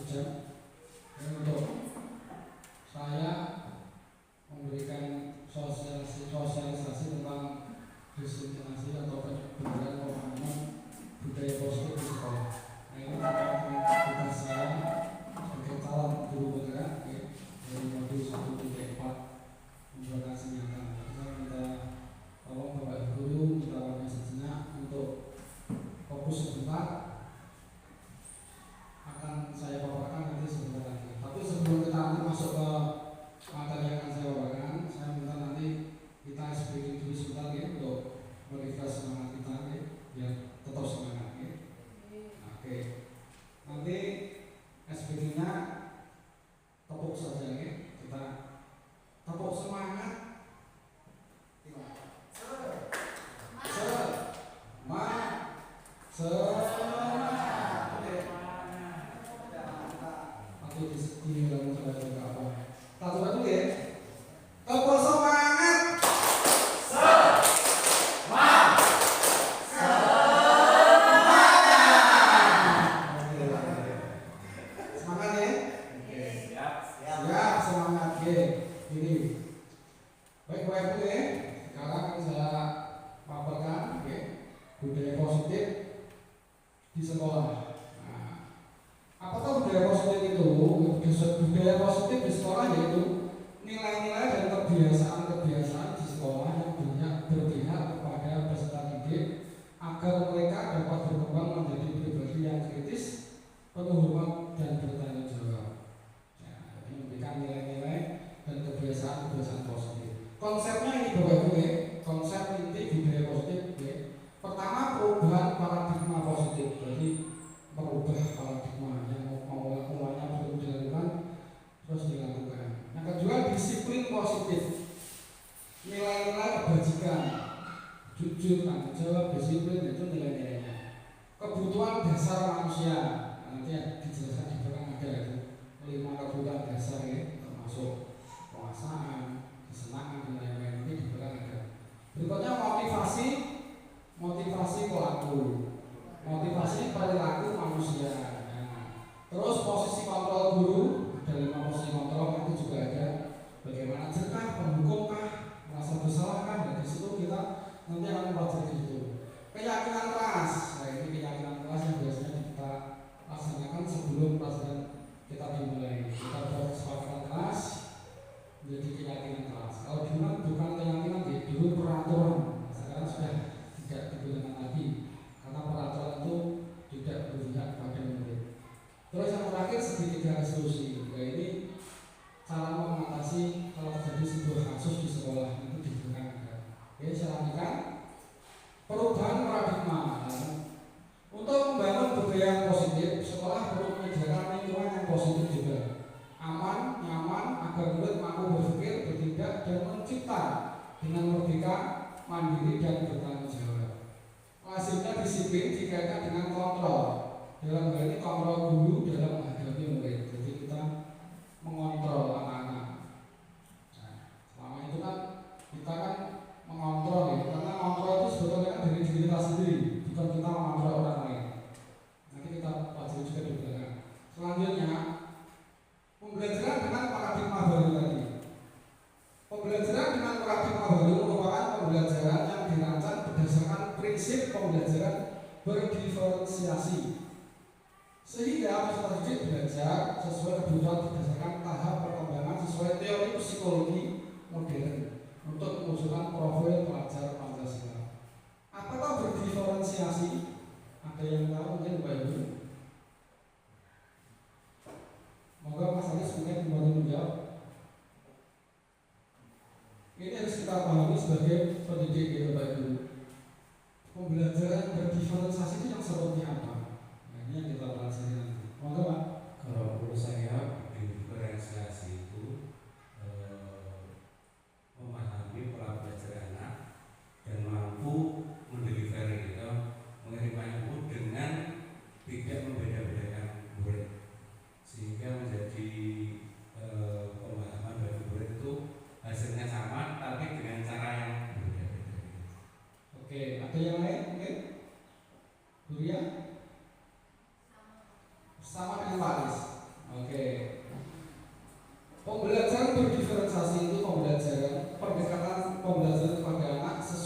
jam. Untuk saya memberikan sosialisasi tentang disintegrasi atau pendidikan pemahaman budaya positif di sekolah. Nah, ini terkait dengan tugas saya sebagai calon guru penggerak dari modul 1.4 implementasi nyata. Saya minta tolong Bapak Guru kita waktu sejenak untuk fokus sebentar. Akan saya paparkan nanti sebentar lagi. Tapi sebelum kita nanti masuk ke materi yang akan saya paparkan, saya minta nanti kita speaking dulu sebentar ya, untuk merefresh semangat kita ya, biar tetap semangat ya. Oke. Nanti SPG-nya tepuk saja ya. Kita tepuk semangat.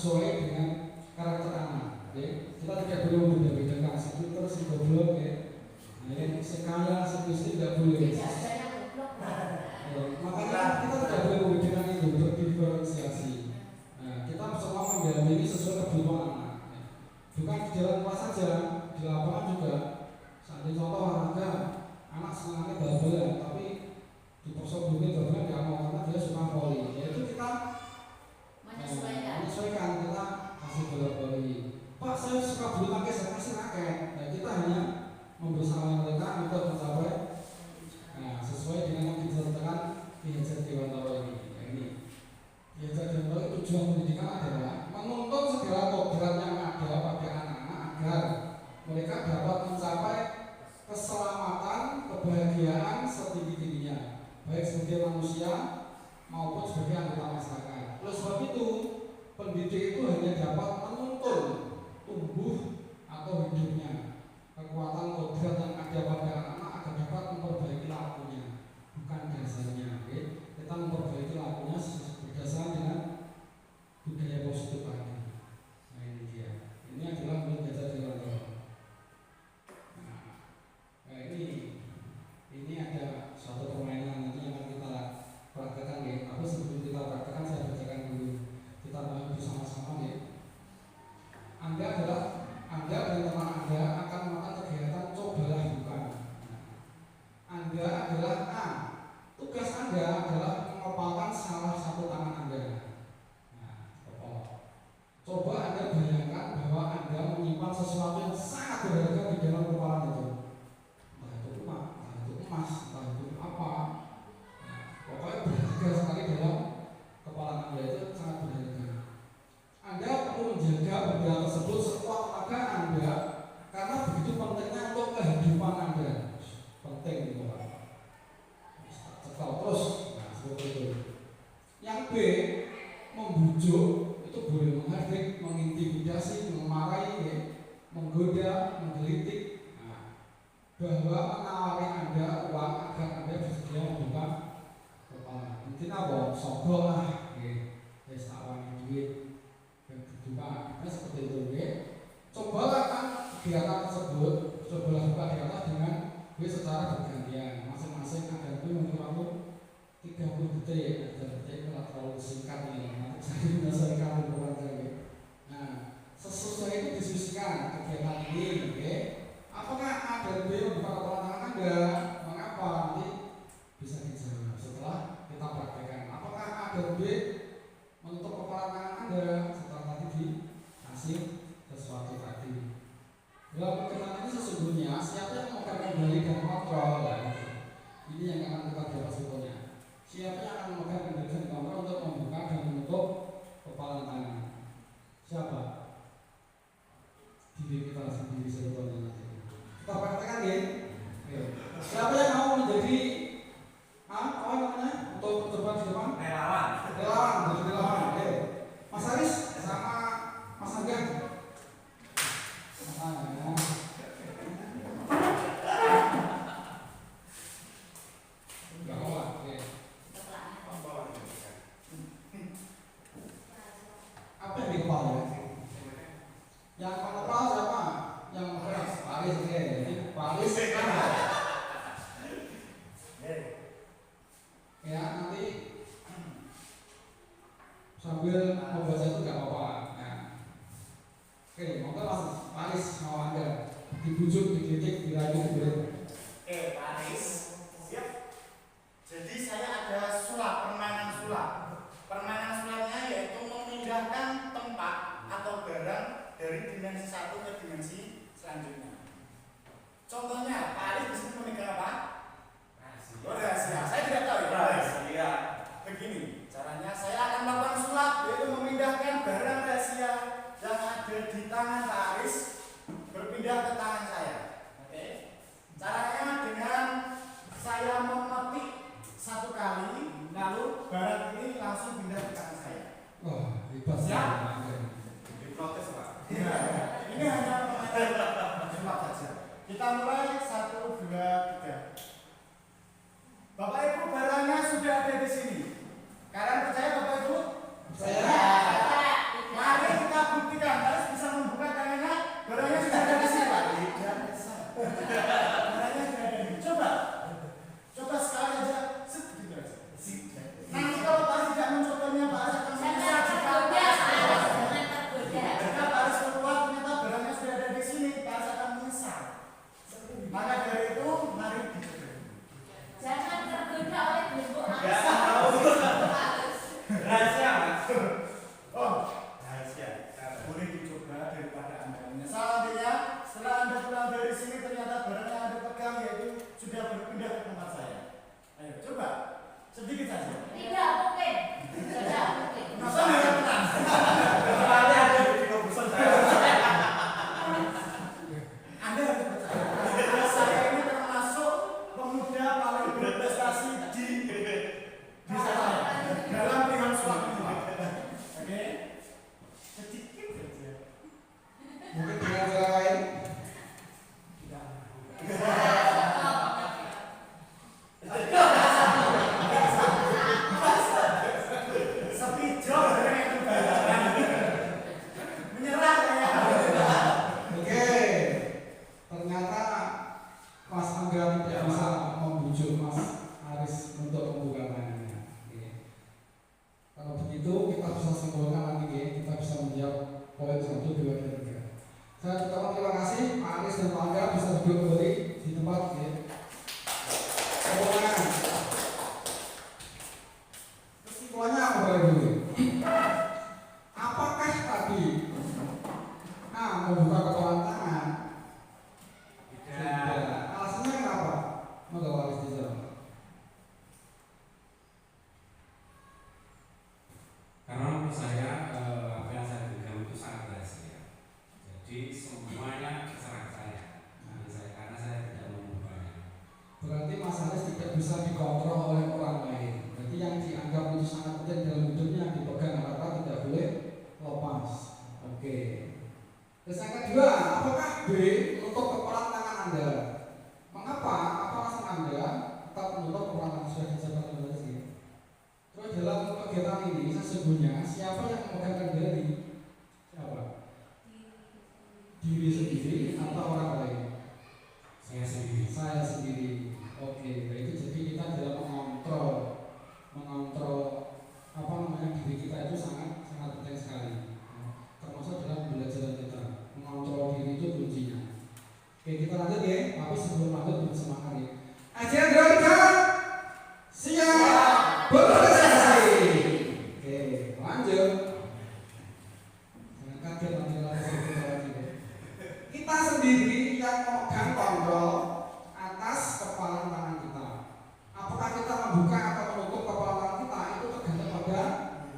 sesuai dengan karakter anak. Ya. Kita tidak boleh membeda-bedakan si pinter, si goblok ya. Nah, yang si kaya, si miskin tidak boleh. Makanya kita tidak boleh membedakan itu, berdiferensiasi. Nah, kita semua mendampingi sesuai kebutuhan anak. Ya. Bukan di dalam kelas saja, di lapangan juga. Saat ini contoh olahraga, anak senangnya bal-balan, tapi di persoalan bal-balan nggak mau karena dia suka voli. Yaitu kita menyesuaikan, kita kasih bola voli. Pak, saya suka bulu tangkis, saya kasih raket. Nah, kita hanya membersama mereka untuk mencapai sesuai dengan yang ditetapkan di Hajat Dewantara ini. Ini di Hajat Dewantara tujuan pendidikan adalah menuntut segala kodrat yang ada pada anak-anak agar mereka dapat mencapai keselamatan, kebahagiaan setinggi-tingginya, baik sebagai manusia maupun sebagai anggota masyarakat. Oleh sebab itu, pendidik itu hanya dapat menuntun tumbuh atau hidupnya, kekuatan kodrat yang ada pada anak-anak agar dapat memperbaiki lakunya, bukan dasarnya. Okay? Kita memperbaiki lakunya berdasarkan dengan budaya positif tadi. Nah, ini dia. Ini adalah menjadi Dewantara. Nah, ini ada suatu permainan nanti yang akan kita praktekkan ya. Tapi sebelum kita praktekkan, saya bacakan dulu. Kita bahas bersama-sama ya. Anda dan teman Anda akan melakukan kegiatan cobalah bukan. Anda adalah A. Tugas Anda adalah mengepalkan salah satu tangan Anda. Coba Anda bayangkan bahwa Anda menyimpan sesuatu yang sangat berharga di dalam kepala itu. Entah itu emas, entah itu apa. Pokoknya berharga sekali dalam kepala Anda, itu sangat berharga. Anda perlu menjaga benda tersebut sekuat tenaga Anda karena begitu pentingnya untuk kehidupan Anda. Penting gitu Pak. Cekal terus, nah seperti itu. Yang B, membujuk itu boleh menghardik, mengintimidasi, memarahi, ya, menggoda, menggelitik. Nah, bahwa menawari Anda uang agar Anda bersedia membuka kepala. Intinya apa? Sogok lah, ya, awani duit. Buka, seperti itu ya. Cobalah kan kegiatan tersebut, cobalah buka di atas dengan gue secara bergantian. Masing-masing agar gue waktu 30 detik, malah terlalu singkat nih. Nanti saya menyelesaikan keluarga ya. Nah, sesudah itu diskusikan kegiatan ini, ya. Apakah A dan B membuka kepala tangan Anda? Mengapa? Nanti bisa dijawab setelah kita praktekkan. Apakah A dan B menutup kepala tangan Anda? Dikasih sesuatu tadi. Dalam perkenalan ini sesungguhnya siapa yang akan kembali dan kontrol ini yang akan kita dapat sebetulnya. Siapa yang akan memegang kendali dan kontrol untuk membuka dan menutup kepala tangan? Siapa? Diri kita sendiri sebetulnya. Kita praktekkan ya. Siapa yang mau menjadi apa namanya untuk berdebat di depan? Relawan. Jadi relawan. Mas Aris sama Mas Angga. Apa yang di kepala? Yang kepala siapa? Yang keras. Paris ya. Paris. Ya nanti sambil membaca itu nggak apa-apa. Oke, monggo Mas Paris mau Anda dibujuk, dikritik, dirayu, Oke, Paris, siap. Jadi saya ada sulap, permainan sulap. Permainan sulapnya yaitu memindahkan tempat atau barang dari dimensi satu ke dimensi selanjutnya. Contohnya, Paris di sini memegang apa? Rahasia. Saya tidak tahu ya. Rahasia. Begini, caranya saya akan melakukan sulap yaitu memindahkan barang rahasia yang ada di tangan Paris berpindah ke tangan saya. Oke. Caranya dengan saya memetik satu kali, lalu barang ini langsung pindah ke tangan saya. Wah, hebat ya. Diprotes Pak. Ya. Ini hanya sulap saja. Kita mulai 1, 2, 3. Bapak Ibu barangnya sudah ada di sini. Kalian percaya Bapak Ibu? Saya. Mari Angga tidak bisa membujuk Mas Aris untuk membuka tangannya. Kalau begitu kita bisa simpulkan lagi, kita bisa menjawab poin 1, 2, dan 3. Saya ucapkan terima kasih Pak Aris dan Pak Angga bisa duduk kembali di tempat. Kesimpulannya apa dulu? Apakah tadi membuka kepalan tangan? Tidak. Alasannya kenapa? Maka Aris dijawab. Karena menurut saya apa yang saya berikan itu sangat rahasia. Jadi semuanya terserah saya. Karena saya tidak mengubahnya. Berarti Mas Aris tidak bisa dikontrol oleh orang lain. Berarti yang dianggap itu sangat penting dalam hidupnya dipegang erat, tidak boleh lepas. Oke. Terus yang kedua, apakah B untuk kepalan tangan Anda? Mengapa? Apa alasan Anda tetap menutup kepalan tangan sudah dijelaskan tadi? Terus dalam kegiatan ini sesungguhnya siapa yang memegang kendali? Siapa? Diri sendiri atau orang lain? Saya sendiri. Saya sendiri. Oke, baik. Jadi kita dalam mengontrol diri kita itu sangat penting sekali. Termasuk dalam pembelajaran kita. Mengontrol diri itu kuncinya. Oke, kita lanjut ya. Tapi sebelum lanjut bersemangat ya. Ajian Drika siap berdiskusi. Oke, lanjut. Jangan kaget nanti lagi. Kita sendiri yang memegang kontrol atas kepalan tangan kita. Apakah kita membuka atau menutup kepalan tangan kita itu tergantung pada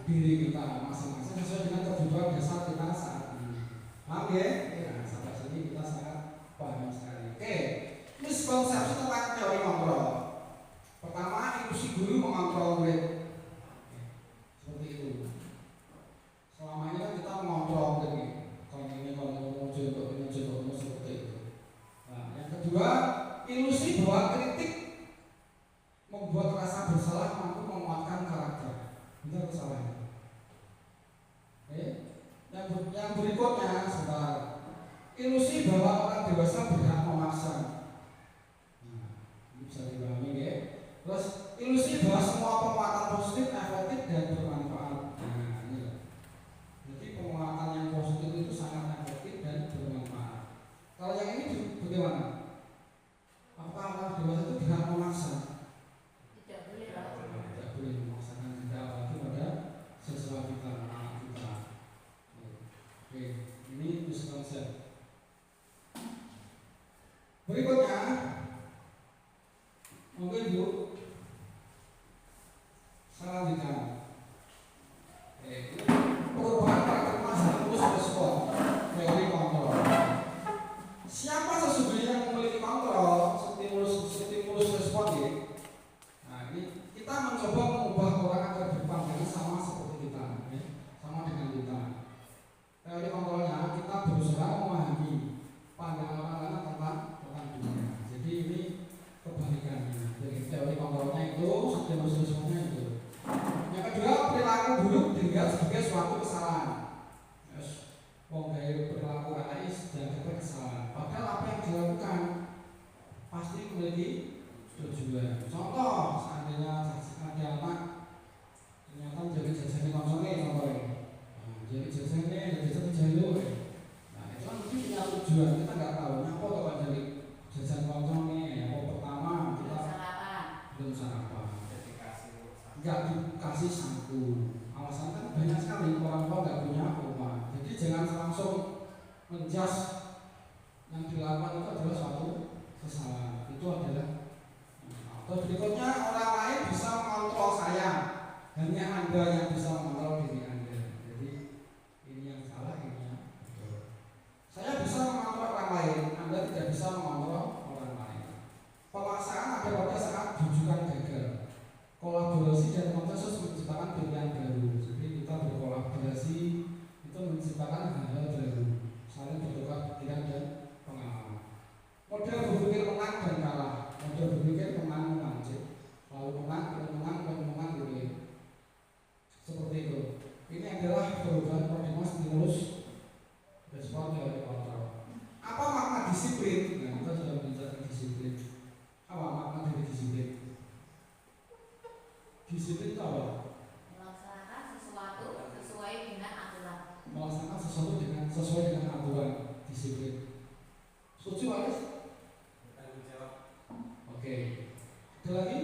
diri kita masing-masing sesuai dengan kebutuhan dasar kita saat ini. Paham ya? Ya, sampai sini kita sangat paham sekali. Oke, miskonsepsi tentang teori kontrol. Pertama, ilusi guru mengontrol murid. Seperti itu. Selama ini kan kita mengontrol murid. Kalau ini seperti itu. Nah, yang kedua, ilusi bahwa kritik membuat rasa bersalah mampu menguatkan karakter. Benar atau salah? Yang berikutnya, sebentar. Ilusi bahwa orang dewasa berhak memaksa. Nah, ini bisa dipahami ya. Terus ilusi bahwa semua penguatan positif, efektif dan bermanfaat. Nah, ini. Jadi penguatan yang positif itu sangat efektif dan bermanfaat. Kalau yang ini bagaimana? Apakah orang dewasa itu berhak memaksa? Tidak boleh. Tidak boleh memaksakan tidak apalagi pada siswa kita, anak kita. Oke, ini miskonsep. Berikutnya, mungkin Bu, saya lanjutkan. Ini perubahan paradigma stimulus respon teori kontrol. Siapa sesungguhnya yang memiliki kontrol stimulus respon ya? Nah, ini kita mencoba mengubah orang agar berpandangan sama seperti kita, ya? Sama dengan kita. Teori kontrolnya kita berusaha memahami pandangan orang lain tentang dunia. Jadi ini kebalikannya. Jadi teori kontrolnya itu stimulus responnya itu. Yang kedua, perilaku buruk dilihat sebagai suatu kesalahan. Yes. Gaya perilaku AI dan kesalahan. Padahal apa yang dilakukan pasti memiliki tujuan. Contoh, seandainya ada anak ternyata menjadi jajan konsumsi contohnya. Jadi jajannya jajan jalur. Nah, itu kan mungkin punya tujuan. Kita nggak tahu apa kalau jadi jajan konsumsi. Yang pertama kita belum sarapan. Nggak dikasih saku. Alasan kan banyak sekali orang tua nggak punya rumah. Jadi jangan langsung menjas yang dilakukan itu adalah suatu kesalahan. Itu adalah. Atau berikutnya orang lain bisa mengontrol saya. Hanya Anda yang bisa mengontrol diri Anda. Jadi ini yang salah, ini yang betul. Saya bisa mengontrol orang lain. Anda tidak bisa mengontrol orang lain. Pemaksaan ada pada saat bujukan gagal. Kolaborasi dan konsensus menciptakan pilihan baru. Jadi kita berkolaborasi itu menciptakan hal-hal baru, saling bertukar pikiran dan pengalaman. Model berpikir menang dan kalah. Model berpikir menang, lalu menang gitu ya. Seperti itu. Ini adalah perubahan paradigma stimulus respon teori kontrol. Apa makna disiplin? Nah, kita sudah belajar disiplin. Oke. Ada lagi?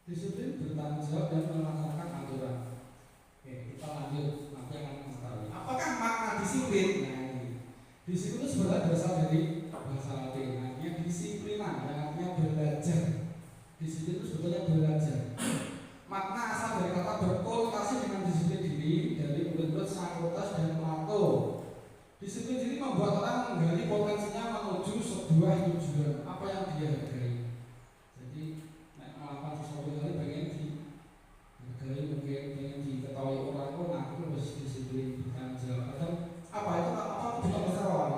Disiplin, bertanggung jawab dan melaksanakan aturan. Oke, kita lanjut. Nanti akan mengetahui. Apakah makna disiplin? Nah, ini. Disiplin itu sebenarnya berasal dari bahasa Latin. Artinya disiplinan, yang artinya belajar. Disiplin itu sebetulnya belajar. Makna asal dari kata berkonotasi dengan disiplin diri dari murid-murid Socrates dan Plato. Disiplin diri membuat orang menggali potensinya menuju sebuah tujuan apa yang dia hargai. Jadi melakukan sesuatu kali pengen dihargai, mungkin pengen diketahui orang pun aku harus disiplin bertanggung jawab. Atau apa itu apa kebutuhan dasar apa?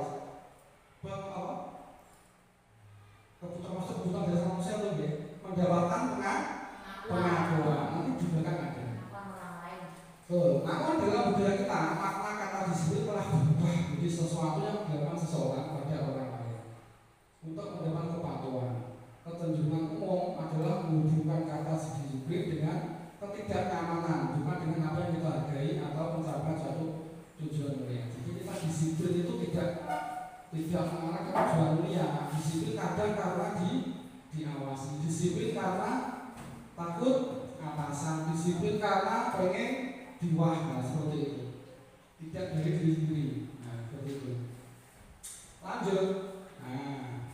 Kebutuhan masuk kebutuhan dasar manusia itu ya mendapatkan pengakuan. Nanti di belakang ada. Namun dalam budaya kita makna kata disiplin telah berubah menjadi sesuatu yang dilakukan seseorang pada orang lain untuk mendapat kepatuhan. Kecenderungan umum adalah menghubungkan kata disiplin dengan ketidaknyamanan, bukan dengan apa yang kita hargai atau mencapai suatu tujuan mulia. Jadi kita disiplin itu tidak mengarah ke tujuan mulia. Disiplin kadang karena diawasi, disiplin karena takut atasan, disiplin karena pengen diwah, seperti itu. Tidak dari diri sendiri. Nah, seperti itu. Lanjut. Nah,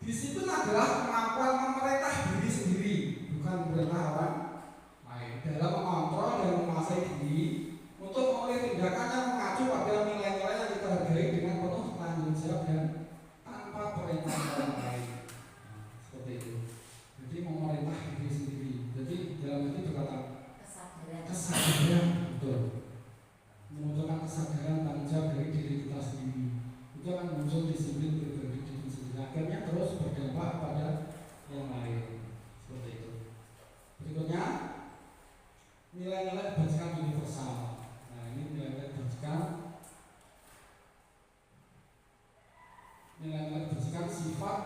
disiplin adalah kemampuan memerintah diri sendiri, bukan memerintah orang lain. Dalam mengontrol dan menguasai diri untuk memilih tindakan yang mengacu pada nilai-nilai yang kita hargai dengan penuh tanggung jawab dan tanpa perintah orang lain. Nah, seperti itu. Jadi memerintah diri sendiri. Jadi dalam itu berkata kesadaran, betul. Memunculkan kesadaran tanggung jawab dari diri kita sendiri. Itu akan muncul disiplin pribadi diri sendiri. Akhirnya terus berdampak pada yang lain. Seperti itu. Berikutnya nilai-nilai kebajikan universal. Nah, ini nilai-nilai kebajikan. Nilai-nilai kebajikan sifat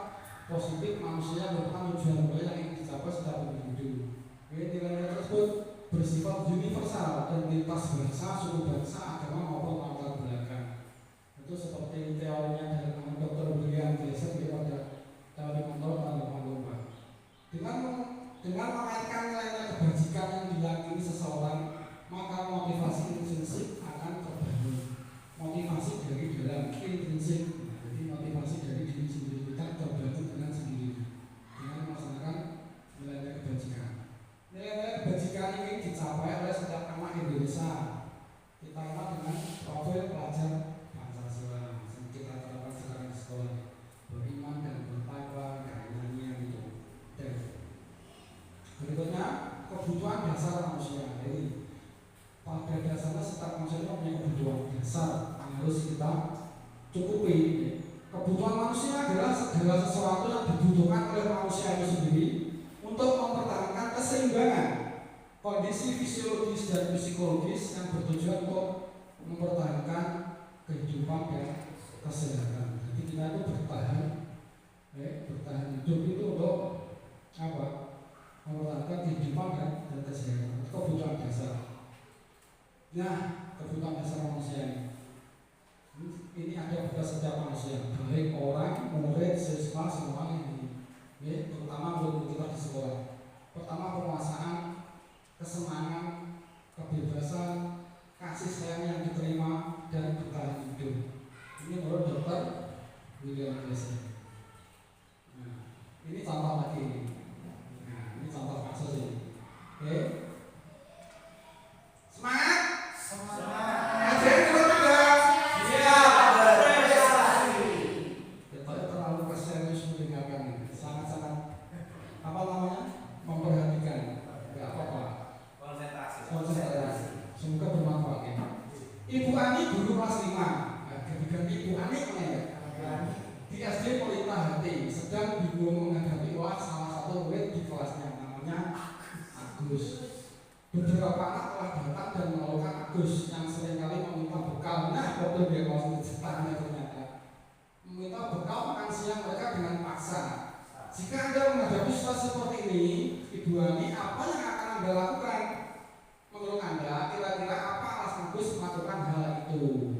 positif manusia merupakan tujuan mulia yang ingin dicapai secara individu. Nilai-nilai tersebut bersifat universal dan lintas bangsa, suku bangsa, agama maupun latar belakang. Itu seperti teorinya dari Dr. William Jackson pada teori kontrol dan lomba-lomba. Dengan mengaitkan nilai-nilai kebajikan yang diyakini seseorang, maka motivasi intrinsik akan terbangun. Motivasi dari dalam intrinsik, jadi motivasi dari diri sendiri kita terbangun dengan sendiri dengan melaksanakan nilai-nilai kebajikan. Nilai-nilai kebajikan ini dicapai oleh setiap anak Indonesia. Kita kenal dengan profil pelajar Pancasila yang kita terapkan sekarang di sekolah, beriman dan bertakwa, karenanya itu. Dan berikutnya kebutuhan dasar manusia. Jadi pada dasarnya setiap manusia punya kebutuhan dasar yang harus kita cukupi. Kebutuhan manusia adalah segala sesuatu yang dibutuhkan oleh manusia itu sendiri untuk mempertahankan keseimbangan kondisi fisiologis dan psikologis yang bertujuan untuk mempertahankan kehidupan dan kesehatan. Jadi kita itu bertahan hidup itu untuk apa? Mempertahankan kehidupan dan kesehatan. Kebutuhan dasar. Nah, kebutuhan dasar manusia ini ada pada setiap manusia, baik orang, murid, siswa, semuanya ini. Terutama murid kita di sekolah. Pertama penguasaan, kesenangan, kebebasan, kasih sayang yang diterima dan bertahan hidup. Ini menurut Dr. William Jackson. Nah, ini contoh lagi. Nah, ini contoh kasus ini. Oke. Semangat. Ajarin terus juga. Iya. Kita terlalu keserius mendengarkan ini. Sangat-sangat apa namanya? Memperhatikan. Enggak apa-apa. Konsentrasi. Semoga bermanfaat ya. Ibu Ani guru kelas 5. Ganti Ibu Ani ya. Di SD Pelita Hati sedang bingung menghadapi salah satu murid di kelasnya, namanya Agus. Beberapa anak telah datang dan mengeluhkan Agus yang seringkali meminta bekal. Nah, waktu dia mau ceritanya ternyata meminta bekal makan siang mereka dengan paksa. Jika Anda menghadapi situasi seperti ini, Ibu Ani, apa yang akan Anda lakukan? Menurut Anda, kira-kira apa alasan Agus melakukan hal itu?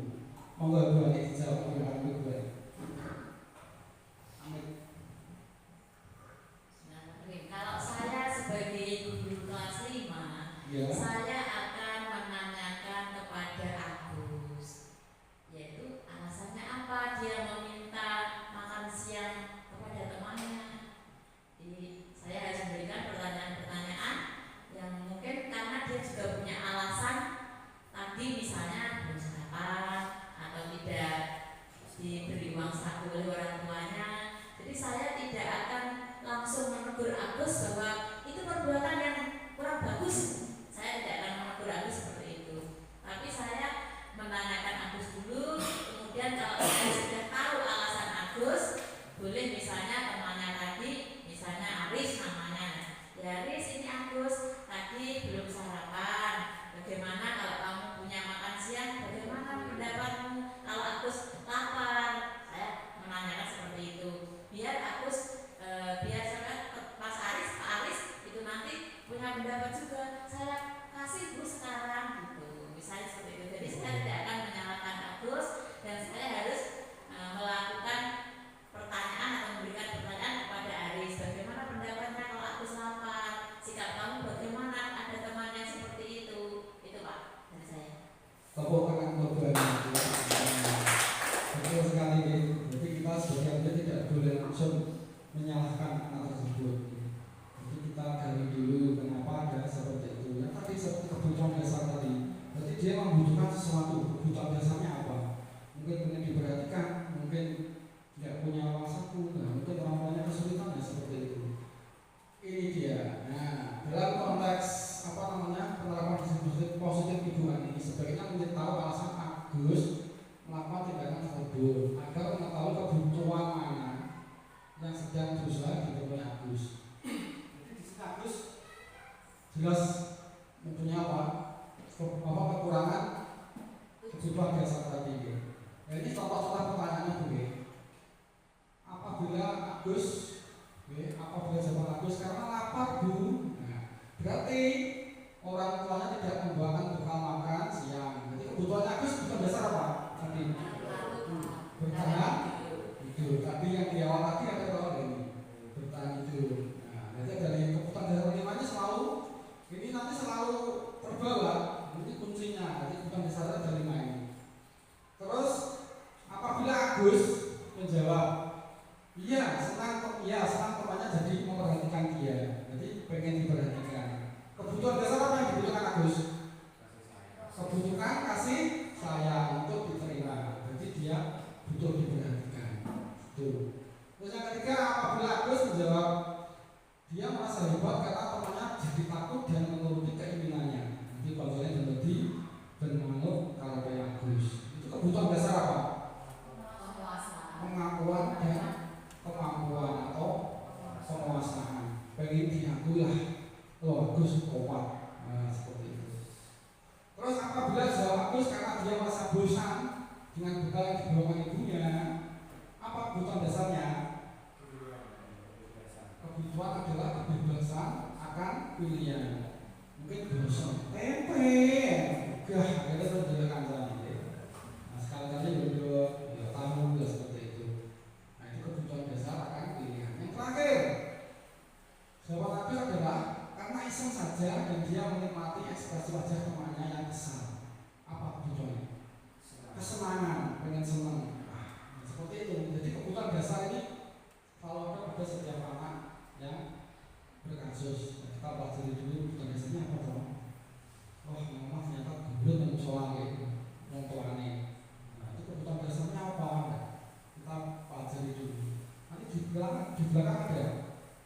Monggo Ibu Ani dijawab oleh Ibu Ani. tidak boleh langsung menyalahkan anak tersebut. Jadi kita gali dulu kenapa ada seperti itu. Yang tadi seperti kebutuhan dasar tadi. Berarti dia membutuhkan sesuatu. Kebutuhan dasarnya apa? Mungkin diperhatikan, mungkin tidak punya uang saku, nah, mungkin orang tuanya kesulitan ya seperti itu. Ini dia. Nah, dalam konteks penerapan disiplin positif ibu ini sebaiknya memberitahu alasan Agus melakukan tindakan tersebut agar mengetahui kebutuhan mana yang sedang berusaha dipenuhi Agus. Jadi di sini Agus jelas mempunyai kekurangan kebutuhan dasar tadi. Nah, ini contoh-contoh pertanyaannya Bu. Apabila zaman Agus karena lapar Bu, nah, berarti orang tuanya tidak membawakan bekal makan siang. Jadi kebutuhan Agus bukan dasar apa? Tadi bertahan hidup. Tadi yang di awal tadi ada kalau ini bertahan hidup. Nah, nanti dari kebutuhan dasar limanya selalu ini nanti selalu terbawa. Ini kuncinya. Jadi kebutuhan dasar ada lima ini. Terus apabila Agus menjawab iya senang temannya jadi memperhatikan dia, jadi pengen diperhatikan. Kebutuhan dasar apa yang dibutuhkan Agus? Kebutuhan kasih sayang untuk diterima. Jadi dia butuh diperhatikan. Tuh. Terus yang ketiga, apabila Agus menjawab dia merasa hebat karena temannya jadi takut dan menuruti keinginannya. Jadi konsolnya berarti bermanut kalau kayak Agus. Itu kebutuhan dasar apa? Pengakuan dan kemampuan atau penguasaan. Pengen diakui lah. Agus kuat, nah, seperti itu. Terus apabila jawab Agus karena dia merasa bosan dengan bekal yang dibawakan ibunya, apa kebutuhan dasarnya? Kebutuhan adalah kebebasan akan pilihan. Mungkin bosan, tempe, gah, akhirnya terjadikan tadi. Nah, sekali-kali berdua, ya tamu ya seperti itu. Nah, itu kebutuhan dasar akan pilihan. Yang terakhir, jawaban Agus adalah karena iseng saja dan dia menikmati ekspresi wajah temannya yang kesal. Apa kebutuhannya? Kesenangan, pengen senang. Nah, seperti itu. Jadi kebutuhan dasar ini kalau ada pada setiap anak yang berkasus. Kita pelajari dulu kebutuhan dasarnya apa dong? Wah, mama ternyata gubernur dan musola gitu, orang tuanya. Nah, itu kebutuhan dasarnya apa? Kita pelajari dulu. Nanti di belakang ada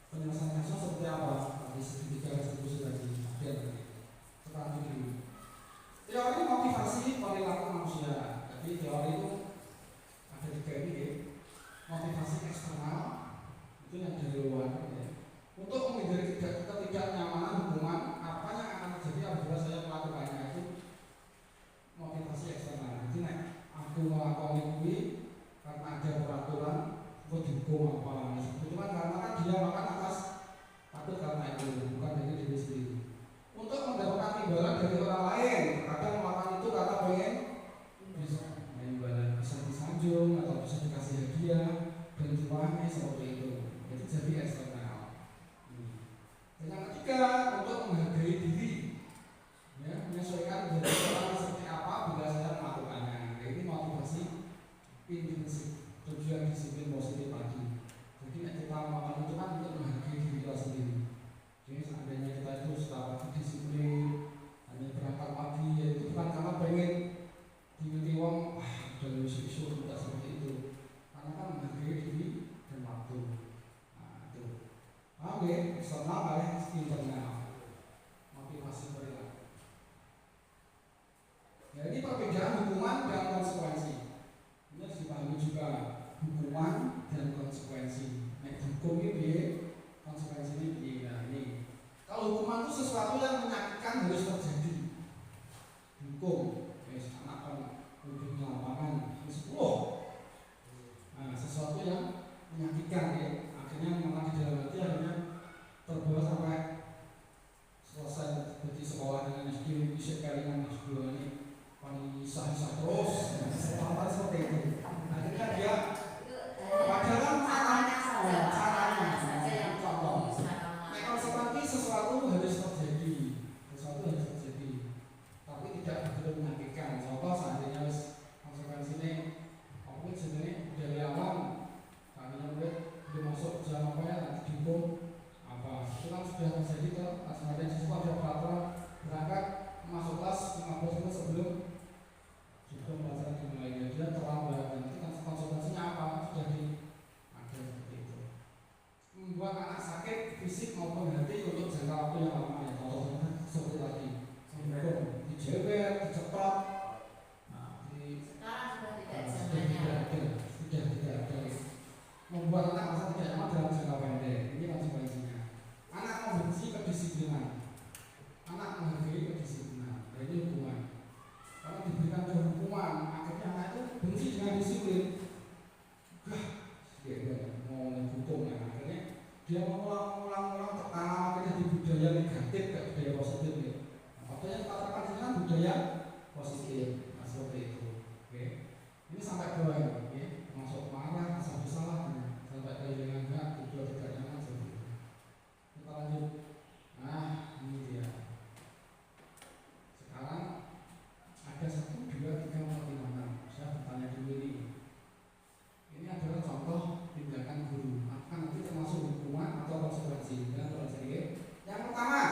penyelesaian kasus seperti apa? Segitiga restitusi tadi kita lanjut dulu. Teori motivasi perilaku manusia. Jadi teori itu ada tiga ini, motivasi eksternal itu yang dari luar. Untuk menghindari ketidaknyamanan hubungan, apa yang akan terjadi apabila saya melakukannya itu motivasi eksternal. Jadi aku melakukan ini karena ada peraturan, aku dihukum apa? Itu kan karena dia makan atas takut karena itu, bukan dari diri sendiri. Untuk mendapatkan imbalan dari orang lain, kadang melakukan itu karena pengen bisa imbalan, bisa disanjung atau bisa dikasih hadiah dan diwangi seperti itu. Itu jadi eksternal. Dan yang ketiga, untuk menghargai diri, ya, menyesuaikan menjadi orang seperti apa bila saya melakukannya. Nah, ini motivasi intrinsik, tujuan disiplin positif tadi. Jadi kita melakukan itu kan untuk menghargai diri kita sendiri. Jadi seandainya kita itu setelah pagi disiplin, hanya berangkat pagi, ya itu bukan karena pengen diminti uang, udah isu-isu tidak seperti itu. Karena kan menghargai diri dan waktu. Nah itu. Oke, eksternal oleh internal. Motivasi perilaku. Ya ini perbedaan hukuman dan konsekuensi. Ini harus dipahami juga. Hukuman dan konsekuensi. Hukum ini konsekuensi ini. Nah ini. Kalau hukuman itu sesuatu yang menyakitkan harus terjadi. Hukum, anak kan hukum lapangan 10. Nah sesuatu yang menyakitkan ya. Akhirnya memang di dalam hati akhirnya terbawa sampai selesai seperti sekolah dengan SD, bisa kalian S2 ini paling isah-isah terus. Sampai seperti itu. Akhirnya dia padahal caranya membuat anak sakit fisik maupun hati untuk jangka waktu yang lama ya. Contohnya seperti tadi, menghukum, dijewer, diceprot, Sekarang sudah tidak sudah zamannya. tidak ada. Membuat anak merasa tidak nyaman dalam jangka pendek. Ini konsekuensinya. Anak membenci kedisiplinan, anak menghargai kedisiplinan. Nah, ini hukuman. Kalau diberikan hukuman, akhirnya anak itu benci dengan disiplin. Mau hukum ya, akhirnya dia mengulang tertanam akhirnya di budaya negatif ke budaya positif ya. Makanya katakan ini kan budaya positif, nah, seperti itu. Oke, ini sampai bawah ya, masuk marah, rasa bersalah, sampai kehilangan hak, tujuan tidak nyaman seperti itu. Kita lanjut. Nah, ini dia. Sekarang ada 1, 2, 3, 4, 5, 6. Saya bertanya dulu ini. Ini adalah contoh tindakan guru. Apakah nanti termasuk hukuman atau konsekuensi? Dan terjadi. Yang pertama,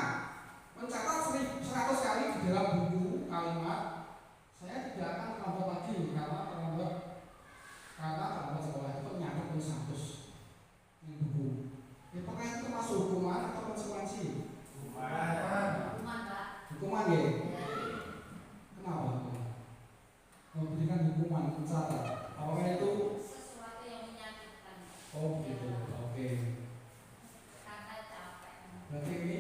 mencatat 100 kali di dalam buku kalimat. Saya tidak akan terlambat lagi karena terlambat sekolah itu nyatet pun 100 yang buku. Apakah itu termasuk hukuman atau konsekuensi? Hukuman, Pak. Hukuman ya. Kenapa? Memberikan hukuman mencatat. Apakah itu Sesuatu yang menyakitkan. oh gitu, oke. Karena capek. Berarti ini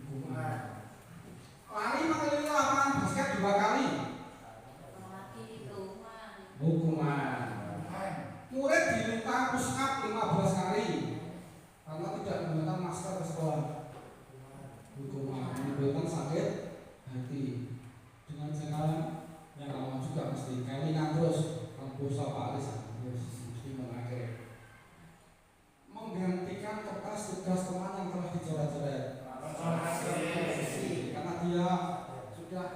hukuman. Lari mengelilingi lapangan basket 2 kali. Lagi itu Hukuman. Murid diminta push up 15 kali karena tidak menggunakan masker ke sekolah. Hukuman. Menimbulkan sakit hati. Dengan cara yang lama juga mesti kelingan terus. Pulsa Pak Aris mesti mengakhiri. Menggantikan kertas tugas teman yang telah dicoret-coret. Karena dia sudah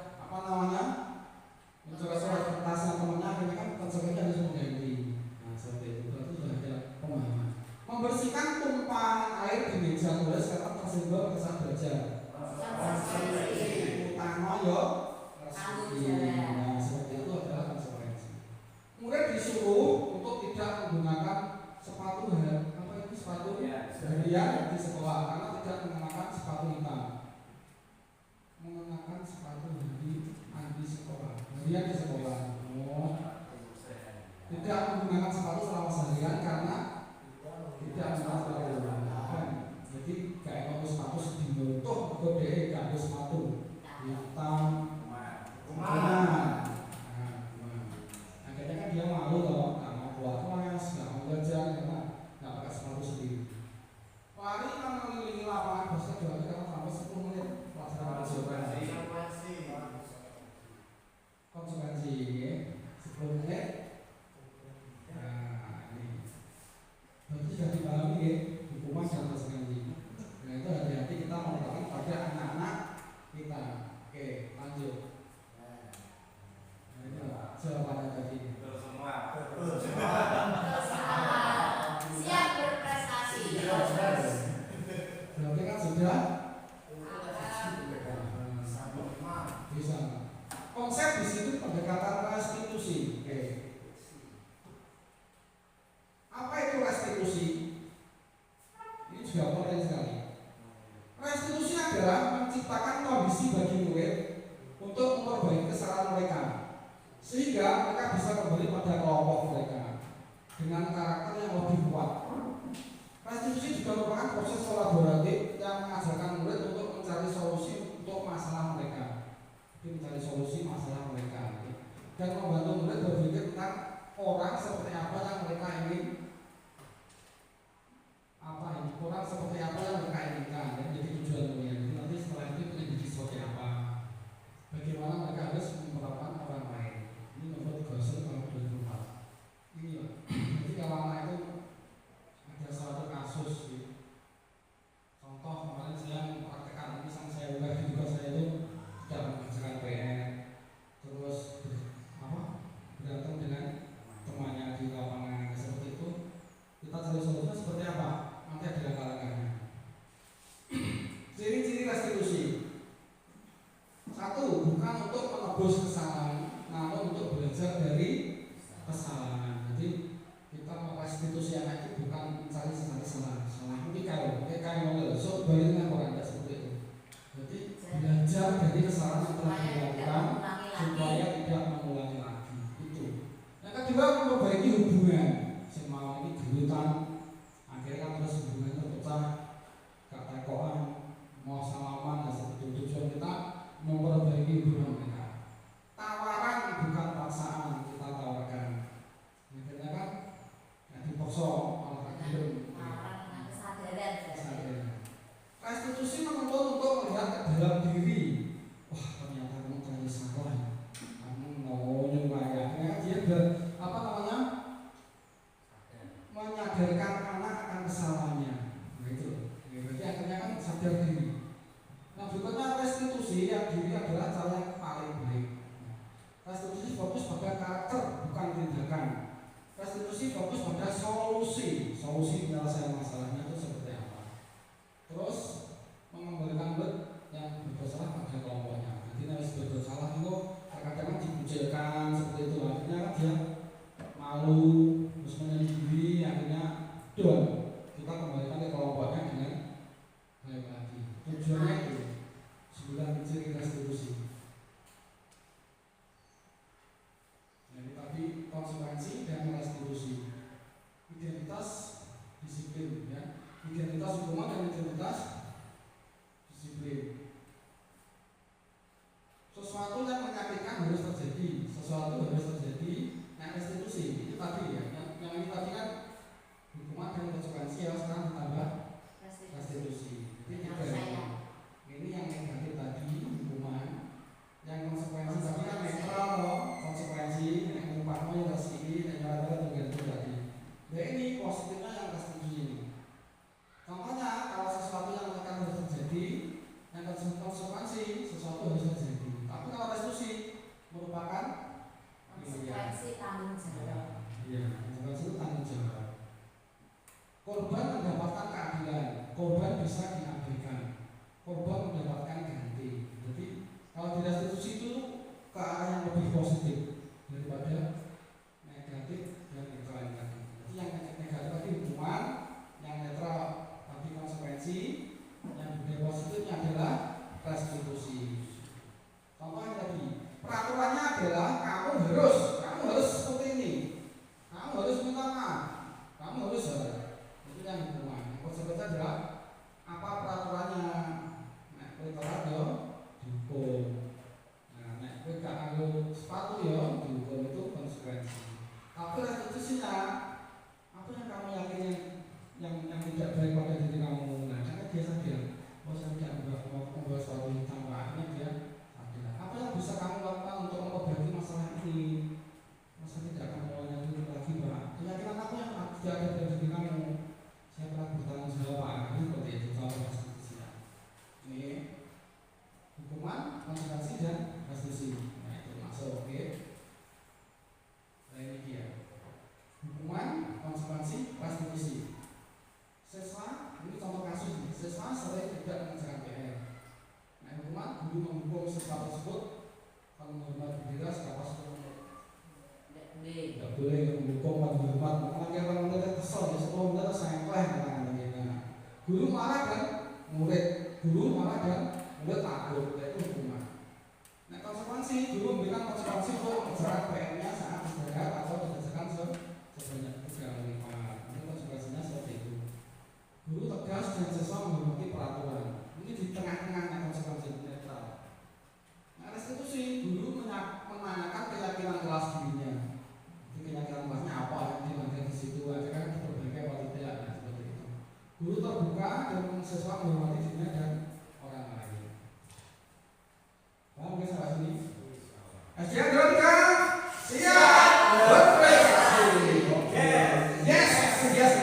mencoret-coret kertasnya temannya, akhirnya kan konsekuensinya harus mengganti. Nah seperti itu, berarti sudah ada pemahaman. Membersihkan tumpahan air di meja tulis karena tersenggol ke saat belajar. Utama yo. Nah seperti itu adalah konsekuensi. Murid disuruh untuk tidak menggunakan sepatu harian di sekolah karena tidak mengenakan sepatu hitam. Mengenakan sepatu harian di sekolah. Tidak menggunakan sepatu selama seharian karena tidak menggunakan sepatu. Jadi kayak mau sepatu sedih tuh kode gak ada sepatu hitam. Akhirnya kan dia malu loh, nggak mau keluar kelas, nggak mau belajar karena nggak pakai sepatu sendiri. Lari mengelilingi lapangan basket 2 kali sampai 10 menit pelajaran konsekuensi ya. 10 menit. Nah ini berarti sudah dipahami ya hukuman dan konsekuensi. Nah itu hati-hati kita meletakkan pada anak-anak kita. Oke lanjut. Nah itu jawabannya tadi. siap berprestasi. Berarti kan sudah bisa. Konsep di situ pendekatan restitusi. Oke. Apa itu restitusi? Ini juga penting sekali. Restitusi adalah menciptakan kondisi bagi murid untuk memperbaiki kesalahan mereka, sehingga mereka bisa kembali pada kelompok mereka dengan karakter yang lebih kuat. Restitusi juga merupakan proses kolaboratif yang mengajarkan murid untuk mencari solusi untuk masalah mereka. Mencari solusi masalah mereka dan membantu murid berpikir tentang orang seperti apa yang mereka ingin orang seperti apa yang mereka inginkan dan jadi tujuannya. Jadi nanti setelah itu ingin jadi seperti apa, bagaimana mereka harus memperlakukan orang lain. Ini menurut Gosel kalau 24 ini lah. Jadi kalau anak itu ada suatu kasus gitu. Contoh kemarin saya mempraktekkan ini sama saya juga saya itu tidak mengerjakan PR, terus berantem dengan temannya di lapangan seperti itu. Kita cari solusinya seperti apa? Nanti ada langkah-langkahnya. Ciri-ciri restitusi. 1. Bukan untuk menebus kesalahan, namun untuk belajar dari kesalahan. Jadi kita merestitusi anak itu bukan mencari salah. Salah itu kalau dalam diri, wah ternyata kamu terlalu salah, kamu mau nyumbang, dia menyadarkan anak akan kesalahannya, begitu. Berarti akhirnya kan sadar diri. Nah berikutnya restitusi yang diri adalah cara yang paling baik. Restitusi fokus pada karakter bukan tindakan. Restitusi fokus pada solusi penyelesaian masalahnya itu seperti apa. Terus mengembalikan yang bersalah pada kelompoknya. Jadi harus bersalah itu terkadang dikucilkan seperti itu, akhirnya kan dia malu, terus menyendiri, akhirnya down. Kita kembalikan ke kelompoknya dengan baik lagi. Tujuannya itu 9 ciri restitusi. Jadi tadi konsekuensi dan restitusi, identitas disiplin, ya, identitas hukuman dan identitas disiplin. Sesuatu yang menyakitkan harus terjadi, Nah restitusi itu tadi ya, yang ini tadi kan hukuman dan konsekuensi, ya sekarang ditambah restitusi. Jadi ini yang negatif tadi hukuman, yang konsekuensi tadi kan netral loh, konsekuensi yang upahnya yang resiki dan yang tergantung tadi. Nah ini positifnya yang restitusi ini. Contohnya kalau sesuatu yang akan harus terjadi, yang konsekuensi sesuatu harus terjadi. Tapi kalau restitusi merupakan konsekuensi tanggung jawab. Iya, konsekuensi itu tanggung jawab. Korban mendapatkan keadilan, korban bisa diabaikan, korban mendapatkan ganti. Jadi kalau di restitusi itu ke arah yang lebih positif daripada negatif dan netral tadi. Jadi yang negatif tadi hukuman, yang netral tadi konsekuensi, yang lebih positifnya adalah restitusi. Contohnya tadi, peraturannya adalah kamu harus seperti ini, kamu harus minta maaf, kamu harus itu yang hukuman. Yang konsekuensi adalah apa peraturannya. Nah, peraturan yo dihukum. Nah, nek kowe gak nganggo sepatu yo dihukum, itu konsekuensi. Tapi restitusinya apa yang kamu yakini yang tidak baik pada diri kamu. Nah, karena dia sadar, oh saya tidak mau membawa suatu tambahannya dia. Apa yang bisa kamu lakukan untuk memperbaiki masalah ini? Masa tidak akan melakukan itu lagi, Pak? Keyakinan aku yang tidak ada pada diri kamu. Saya pernah bertanggung jawab, ini seperti itu contoh restitusi. Ini hukuman, konsekuensi dan restitusi. Nah itu masuk, oke? Nah ini dia. Hukuman, konsekuensi, restitusi. Siswa, ini contoh kasus nih. Siswa sering tidak mengerjakan PR. Nah, hukuman guru menghukum siswa tersebut kalau menghormat bendera setelah tidak boleh menghukum kalau menghormat. Makanya kalau murid kesel ya 10 menit saya katakan begini. Guru marah dan murid takut, itu hukuman. Nah konsekuensi guru memberikan konsekuensi untuk mengerjakan PR-nya saat istirahat atau dikerjakan sebanyak 3 kali lipat. Itu konsekuensinya seperti itu. Guru tegas dan siswa menghormati peraturan. Ini di tengah-tengahnya konsekuensi netral. Nah restitusi guru menanyakan keyakinan kelas dirinya. Jadi keyakinan kelasnya apa yang dilanggar di situ, aja kan diperbaiki apa tidak, nah, seperti itu. Guru terbuka dan siswa menghormati dirinya dan orang lain. Paham guys sampai sini? Ajian 2 3 siap berprestasi. Oke. Yes, siap.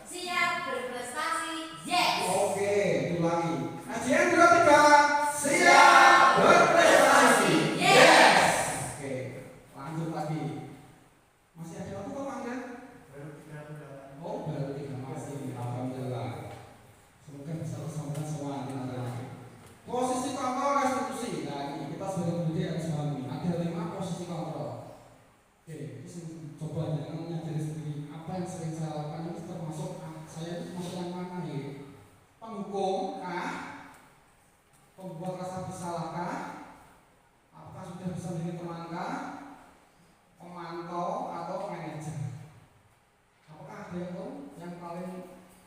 Siap berprestasi. Yes. Oke, ulangi. Ajian 2 3 siap berprestasi. Yes. Oke, lanjut lagi. Masih ada waktu kok Angga? Oh, baru 3 masih. Alhamdulillah. Semoga bisa tersampaikan semua nanti. Posisi kontrol restitusi. Nah ini kita sebagai pendidik harus pahami. Ada 5 posisi kontrol. Oke, terus coba jangan menyadari sendiri apa yang sering saya lakukan ini termasuk saya itu masuk yang mana ya? Penghukum kah? Pembuat rasa bersalah kah? Apakah sudah bisa menjadi teman kah? Pemantau atau manajer? Apakah ada yang paling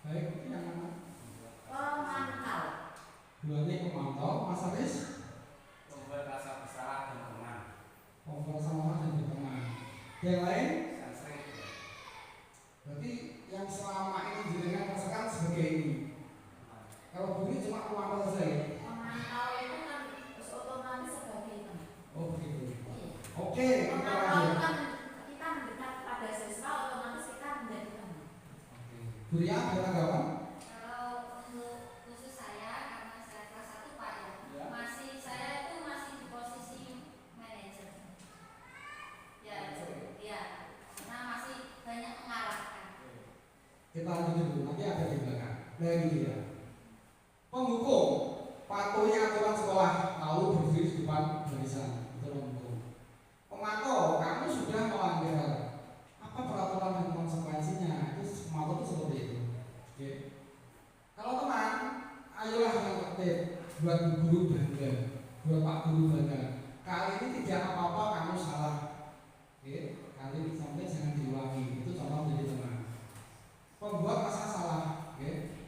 baik itu yang mana? Pemantau. Dua ini pemantau, Mas Aris? Membuat rasa bersalah dan teman. Pembuat rasa bersalah dan berteman. Yang lain? Yang sering. Berarti yang selama ini jenengan rasakan sebagai ini. Kalau bunyi cuma pemantau saja ya? Pemantau Iya, ada tanggapan? Kalau untuk khusus saya, karena saya kelas 1 Pak Ya. saya itu masih di posisi manajer. Ya, ya, karena masih banyak mengarahkan. Kita lanjut dulu, nanti ada di belakang. Nah ini dia. Penghukum patuhi aturan sekolah, lalu berdiri di depan barisan. Itu penghukum. Pemantau, kamu sudah melanggar. Apa peraturan dan konsekuensinya? Itu pemantau itu seperti itu. Oke. Kalau teman, ayolah yang tertib, buat guru bangga, buat Pak Guru bangga. Kali ini tidak apa-apa, kamu salah. Oke. Kali ini sampai jangan diulangi. Itu contoh dari teman. Pembuat masa salah, okay?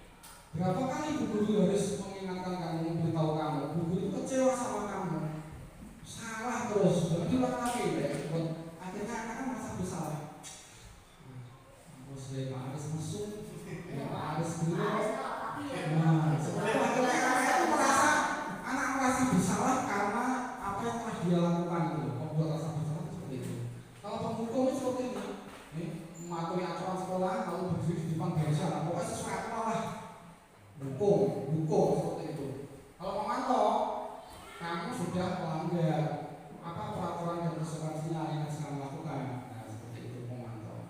Berapa kali Bu Guru harus mengingatkan kamu, memberitahu kamu, Bu Guru itu kecewa sama kamu, salah terus, diulang lagi, ya? Akhirnya anak kan merasa bersalah. Terus dari Pak Aris masuk, ya Pak Aris dulu. Nah, akhirnya anak itu merasa bersalah karena apa yang telah dia lakukan itu. Pembuat rasa bersalah itu seperti itu. Kalau penghukum itu seperti ini. Mematuhi aturan sekolah lalu berdiri di depan barisan, pokoknya sesuatu malah hukum seperti itu. Kalau memantau, kamu sudah melanggar apa peraturan dan konsekuensinya yang harus kamu lakukan. Nah seperti itu memantau.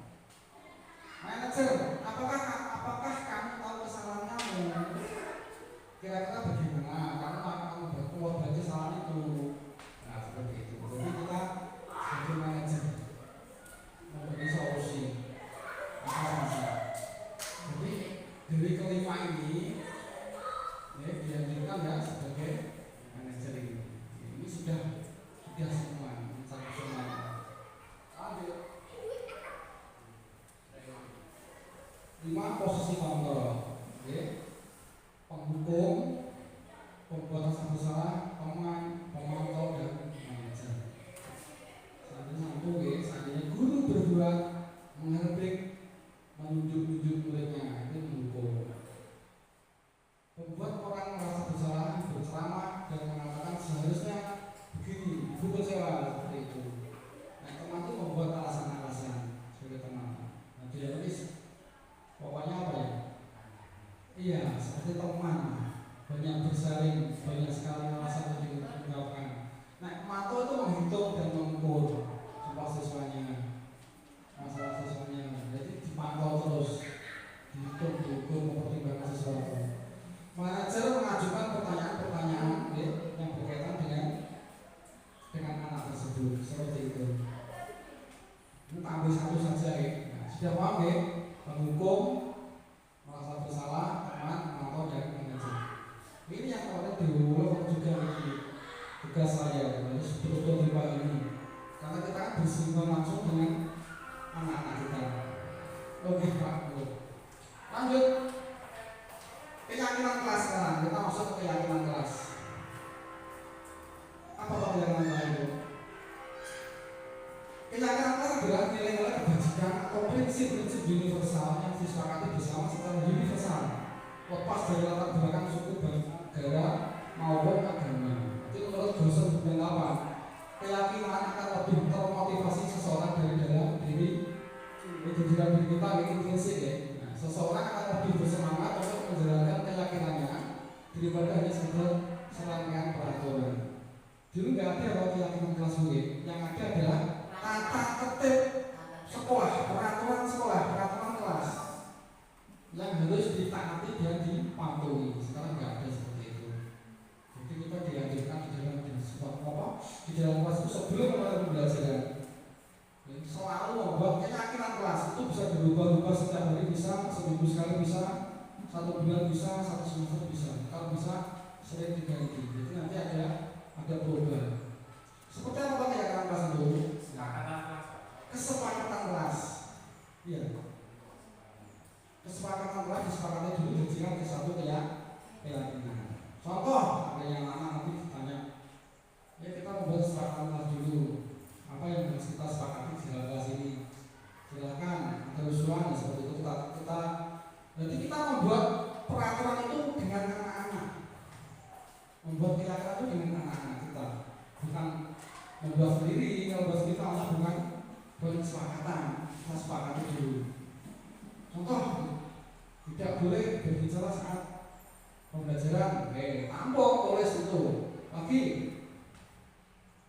Manajer, apakah kamu tahu kesalahan kamu? Kira-kira bagaimana? Kamu berbuat berarti kesalahan itu. Nah seperti itu. Jadi kita sebagai manajer memberi solusi. Jadi dari kelima ini dianjurkan ya sebagai manajer ini sudah semua mencapai semua. Lanjut. 5 posisi kontrol. Penghukum, pembuat rasa bersalah, teman, pemantau dan manajer. Seandainya guru berbuat menghardik, menunjuk muridnya, itu menghukum. Membuat orang merasa bersalah, berceramah dan mengatakan seharusnya begini, ibu kecewa seperti itu. Nah teman itu membuat alasan-alasan sebagai teman. Nah dia tulis pokoknya apa ya? Iya, seperti teman, banyak bersaling, banyak sekali alasan yang diungkapkan. Nah pemantau itu menghitung dan mengukur jumlah siswanya, masalah siswanya. Jadi dipantau terus, dihitung, diukur, mempertimbangkan sesuatu. Manajer mengajukan pertanyaan-pertanyaan yang berkaitan dengan anak tersebut, seperti itu. Ini ambil satu saja ya. Nah, sudah paham ya? Penghukum, merasa bersalah, teman, pemantau dan manajer. Ini yang kemarin diulang juga di tugas saya, harus betul-betul dipahami. Karena kita kan bersinggungan langsung dengan anak-anak kita. Oke Pak, lanjut. Keyakinan kelas sekarang, kita masuk ke keyakinan kelas. Apa keyakinan kelas itu? Keyakinan kelas adalah nilai-nilai kebajikan atau prinsip-prinsip universal yang disepakati bersama secara universal, lepas dari latar belakang suku, negara maupun agama. Itu menurut dosen 98. Keyakinan akan lebih termotivasi seseorang dari dalam diri kita intrinsik ya. Nah, seseorang akan lebih bersemangat untuk menjalankan keyakinannya daripada hanya sekedar serangkaian peraturan. Dulu nggak ada kalau keyakinan kelas UI, yang ada adalah tata tertib sekolah, peraturan kelas yang harus ditaati dan dipatuhi. Sekarang nggak ada seperti itu. Jadi kita dianjurkan di dalam di dalam kelas itu sebelum melakukan pembelajaran selalu membuat keyakinan kelas itu bisa berubah-ubah setiap hari, bisa seminggu sekali, bisa 1 bulan, bisa 1 semester, bisa kalau bisa sering diganti. Jadi nanti ada perubahan. Seperti apa keyakinan kelas itu? Kesepakatan kelas. Iya. Kesepakatan kelas disepakati dulu dijadikan ke satu keyakinan. Contoh, ada yang lama nanti ditanya. Ya kita membuat kesepakatan kelas dulu. Apa yang harus kita sepakati di dalam kelas ini? Silakan, ada usulan seperti itu kita. Jadi kita membuat peraturan itu dengan anak-anak, membuat keyakinan itu dengan anak-anak kita, bukan membuat sendiri. Kalau buat sendiri kita bukan kesepakatan, kita sepakati dulu. Contoh di boleh berbicara saat pembelajaran. Tampuk tulis itu. Lagi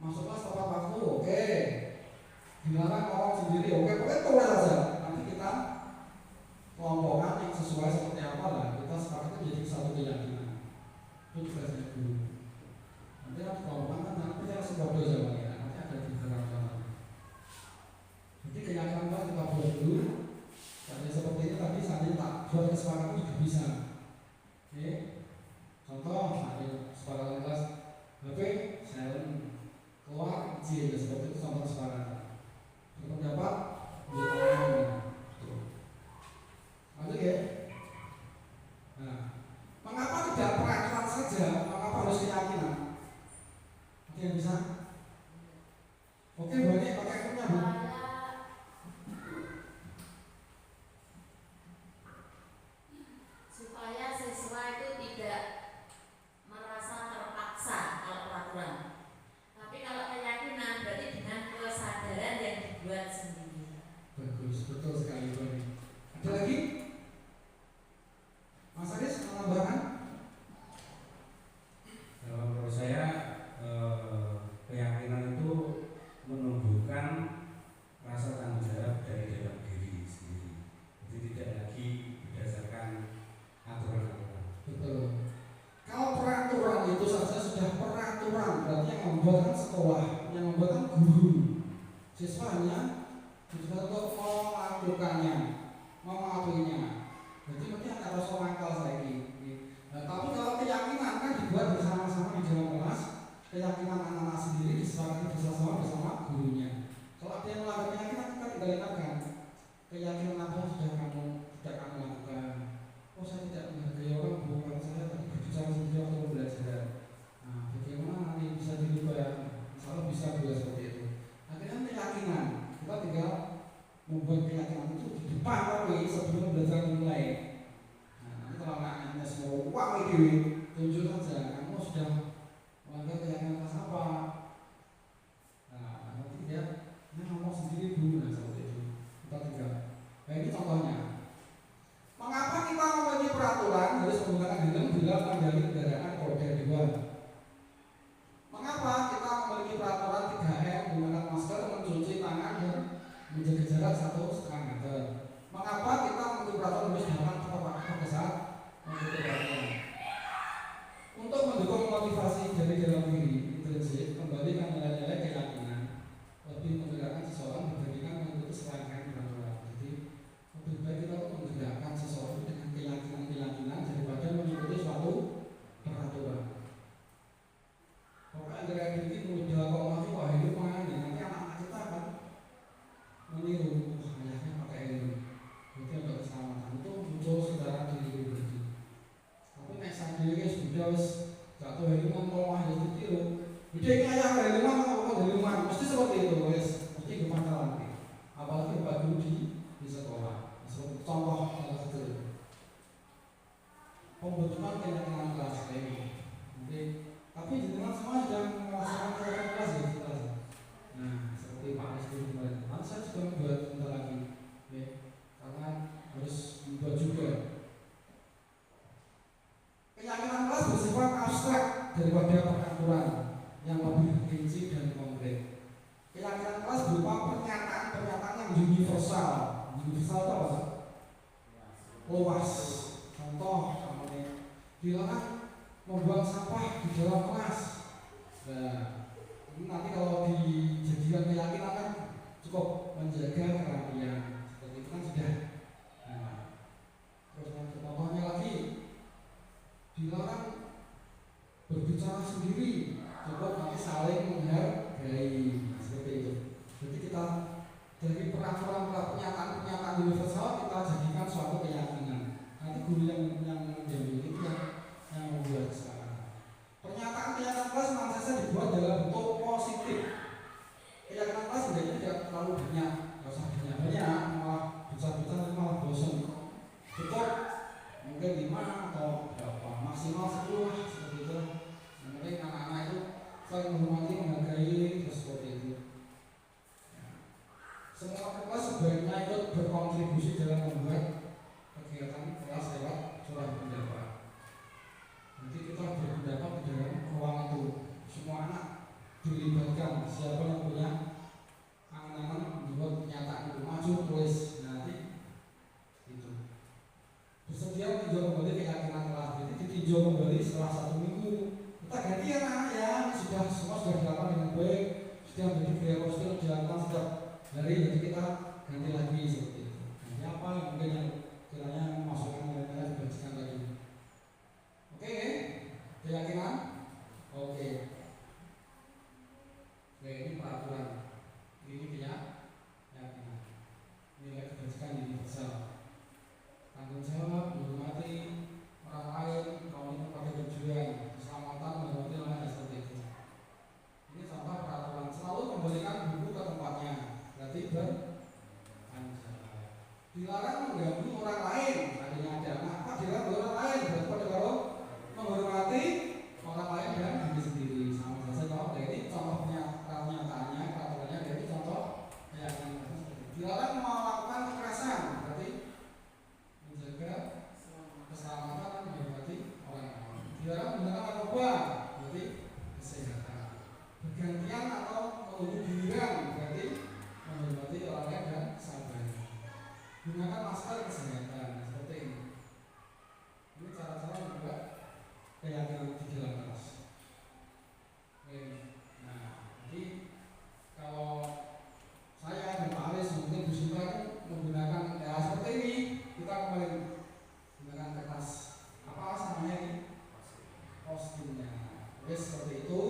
masuk kelas tepat waktu, oke. Dilarang ngomong sendiri, oke. Pokoknya tulis saja. Nanti kita kelompokkan yang sesuai seperti apa lah. Kita sepakat menjadi satu keyakinan. Itu tugasnya guru. Nanti kan kelompokkan kan nanti kita sebuah zaman ya. Nanti ada di belakang. Jadi keyakinan kita buat dulu. Dan seperti ini tadi saya tak buat kesepakatan juga bisa. Oke. Contoh, ada kesepakatan kelas HP, silent, keluar, izin, seperti itu contoh kesepakatan. Berpendapat, lanjut ya. Nah, mengapa tidak peraturan saja? Mengapa harus keyakinan? Ada yang bisa? Oke, boleh pakai akunnya, Bu. Supaya siswa itu tidak merasa terpaksa kalau peraturan. Tapi kalau keyakinan berarti dengan kesadaran yang dibuat sendiri. Bagus, betul sekali, Bu. Ada lagi? Mas Aris, menambahkan? Kalau menurut saya keyakinan itu menumbuhkan rasa tanggung jawab dari dalam diri sendiri. Jadi tidak lagi berdasarkan aturan-aturan. Betul. Kalau peraturan itu saja sudah peraturan, berarti yang membuatkan sekolah, yang membuatkan guru, siswanya juga untuk melakukannya, mematuhinya. Jadi mungkin ada rasa nakal saya ini. Nah, tapi kalau keyakinan kan dibuat bersama-sama di dalam kelas, keyakinan anak-anak sendiri disepakati bersama gurunya. Kalau ada yang melanggar keyakinan kita tinggal ingatkan. Keyakinan apa yang sudah kamu tidak kamu lakukan? Oh, saya tidak menghargai orang, bukan saya tadi berbicara sendiri waktu belajar. Nah, bagaimana nanti bisa dirubah? Misalnya bisa juga seperti itu. Akhirnya keyakinan kita tinggal membuat keyakinan itu di depan tapi sebelum belajar dimulai. Nah, nanti kalau anaknya semua uang itu tunjuk saja kamu sudah melanggar keyakinan kelas apa. Nah, nanti dia ngomong sendiri dulu, nah seperti itu. Kita tinggal. Nah, ini contohnya. Mengapa kita memiliki peraturan harus menggunakan helm bila mengendari kendaraan roda 2? Mengapa kita memiliki peraturan 3M menggunakan masker, mencuci tangan dan menjaga jarak 1,5 meter? Mengapa kita memiliki peraturan harus menggunakan tepat waktu pada saat mengikuti peraturan? Untuk mendukung motivasi dari dalam diri intrinsik, kembali ke nilai-nilai keyakinan, lebih menggerakkan seseorang dibandingkan mengikuti serangkaian peraturan. Jadi lebih baik kita menggerakkan seseorang dengan keyakinan daripada mengikuti suatu peraturan. Pokoknya gerak diri mudah kok mati, wah ini mana nih? Nanti anak-anak kita akan meniru, wah ayahnya pakai helm. Itu untuk keselamatan itu muncul saudara diri berarti. Tapi nek sadene sudah wis jatuh helm mau ayah ditiru. Udah ini ayah helm mau helm mesti seperti itu wis. Mesti kepantalan. Apalagi Pak Guru di sekolah. Contoh salah satu pembentukan keyakinan kelas ini. Tapi jangan semua jangan merasakan keyakinan kelas ya kita. Nah, seperti Pak Rizky kemarin. Nanti saya juga membuat sebentar lagi, ya, karena harus membuat juga. Keyakinan kelas bersifat abstrak daripada peraturan yang lebih rinci dan konkret. Keyakinan kelas berupa pernyataan-pernyataan yang universal. Universal itu apa? Luas. Contoh, dilarang membuang sampah di dalam kelas. Nah, ini nanti kalau dijadikan keyakinan kan cukup menjaga kerapian. Seperti itu kan sudah. Nah, terus contohnya lagi, dilarang berbicara sendiri, cukup nanti saling menghargai. Seperti itu. Jadi kita dari peraturan pernyataan universal kita jadikan suatu keyakinan. Nanti guru yang menjadi itu yang membuat kesalahan. Pernyataan kelas memang saja dibuat dalam bentuk positif. Keyakinan kelas sebenarnya tidak terlalu banyak, nggak usah banyak, malah besar-besar malah bosan. Cukup mungkin 5 atau berapa, maksimal 10 lah seperti itu. Yang penting anak-anak itu saling menghormati, menghargai, terus seperti itu. Semua kelas sebaiknya ikut berkontribusi dalam membuat kegiatan kelas lewat meninjau kembali keyakinan kelas. Jadi ditinjau kembali setelah 1 minggu. Kita ganti anak ya, sudah semua sudah dilakukan dengan baik, sudah menjadi gaya postur dilakukan setiap hari. Jadi kita ganti lagi seperti itu. Ganti apa yang mungkin yang kiranya masukan nilai-nilai dibagikan lagi. Oke, keyakinan. Oke, ini peraturan. Ini keyakinan. Nilai kebajikan universal. Tanggung jawab, menghormati orang lain, kalau ini pada tujuan keselamatan, menghormati orang lain seperti itu. Ini contoh peraturan. Selalu kembalikan buku ke tempatnya. Berarti bertanggung jawab. Dilarang mengganggu orang lain. Adanya ada anak, apa dilarang orang lain? Berarti pada kalau menghormati orang lain dan diri sendiri. Sama saja kalau ini contohnya pernyataannya, peraturannya dari contoh keyakinan. Dilarang melakukan kekerasan. Berarti menjaga keselamatan dan menghormati orang lain. Dilarang menggunakan narkoba, berarti kesehatan. Bergantian atau mengunduh giliran, berarti menghormati orang lain dan sahabatnya. Gunakan masker kesehatan, seperti ini. Ini cara-cara membuat keyakinan di dalam kelas. Nah, jadi kalau saya dan Pak Aris mungkin Bu Sinta menggunakan ya seperti ini, kita kemarin menggunakan kertas apa namanya ini kostumnya. Oke, seperti itu.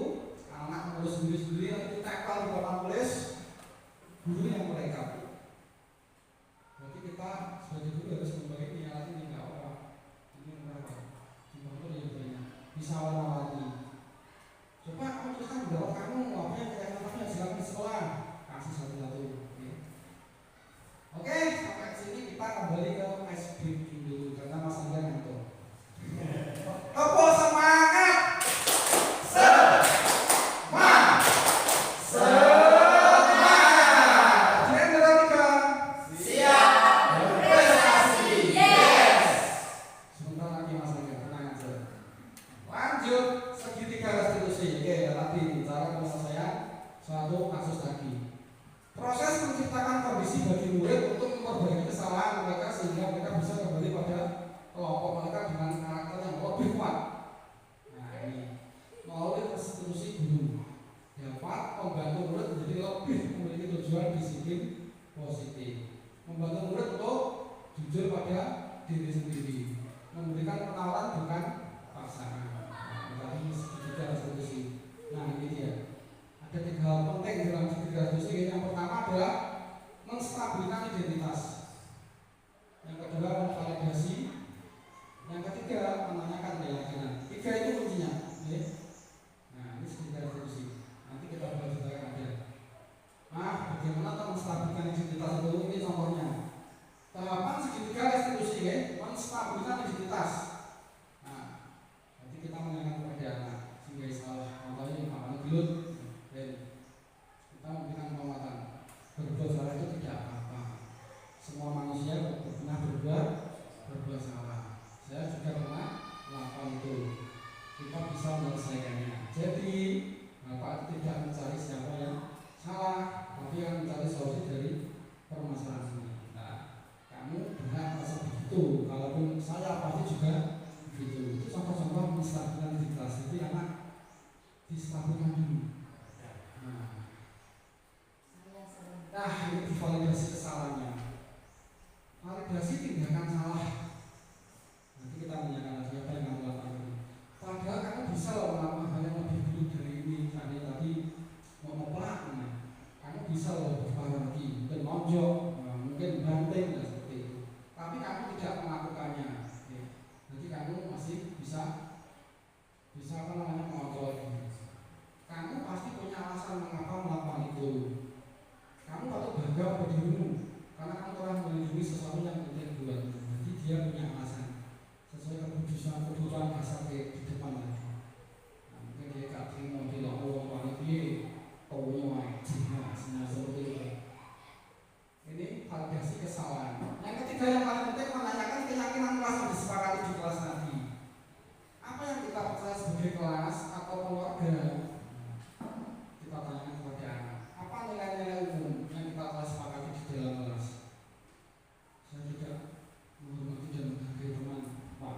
Anak menulis sendiri nanti ditempel di papan tulis guru yang mereka. Berarti kita sebagai guru harus membaik ini alat ini nggak apa. Ini berapa? Jumlah yang banyak. Bisa warna-warni. Coba kamu tuliskan berapa kamu apa yang keyakinan silakan di sekolah. Kasih satu-satu. Oke, sampai sini kita kembali ke SBQ dulu karena Mas Angga ngantuk. Apa semangat? Semangat. Gender 3. Siap. Berprestasi. Yes. Sebentar lagi Mas Angga, tenang aja. Lanjut segitiga restitusi. Oke, tadi cara penyelesaian suatu kasus lagi. Proses menciptakan kondisi bagi murid untuk memperbaiki kesalahan mereka sehingga mereka bisa kembali pada kelompok mereka dengan karakter yang lebih kuat. Nah ini melalui restitusi guru dapat membantu murid menjadi lebih memiliki tujuan disiplin positif, membantu murid untuk jujur pada diri sendiri, memberikan penawaran bukan paksaan. Nah, ini segitiga restitusi. Nah ini dia. Ada 3 hal penting dalam segitiga restitusi. Yang pertama adalah menstabilkan identitas. Yang kedua memvalidasi. Yang ketiga menanyakan keyakinan. 3 itu kuncinya. Oke. Nah ini segitiga restitusi. Nanti kita belajar ada. Nah bagaimana menstabilkan identitas itu? Ini contohnya. Tahapan segitiga restitusi ya, menstabilkan identitas. Nah nanti kita menanyakan kepada anak sehingga salah. Contohnya apa gelut. Kita memberikan penguatan. Berbuat salah itu tidak apa-apa. Semua manusia pernah berbuat salah. Saya juga pernah melakukan itu. Kita bisa menyelesaikannya. Jadi Bapak tidak mencari siapa yang salah, tapi yang mencari solusi dari permasalahan ini. Nah, kamu berhak merasa begitu. Kalaupun saya pasti juga begitu. Itu contoh-contoh menstabilkan identitas. Jadi anak distabilkan dulu. Nah, ini divalidasi kesalahannya. Validasi tindakan salah. Nanti kita menanyakan lagi apa yang kamu lakukan ini. Padahal kamu bisa loh melakukan hal yang lebih buruk dari ini. Misalnya tadi mau ngeplak, kamu bisa loh berparah lagi, mungkin nonjok, mungkin banting dan seperti itu. Tapi kamu tidak melakukannya. Jadi kamu masih bisa apa namanya mengontrol ini. Kamu pasti punya alasan mengapa melakukan itu. Kamu patut bangga pada dirimu karena kamu telah melindungi sesuatu yang penting buatmu. Jadi dia punya alasan sesuai kebutuhan dasar di depan lagi. Nah, mungkin dia gak terima bilang Allah wali taunya wajib seperti itu. Ini validasi kesalahan. Yang ketiga yang paling penting menanyakan keyakinan kelas yang disepakati di kelas nanti. Apa yang kita percaya sebagai kelas atau keluarga? Kita tanyakan kepada anak. Apa nilai-nilai umum yang kita telah sepakati di dalam kelas? Saya tidak menghormati dan menghargai teman, Pak.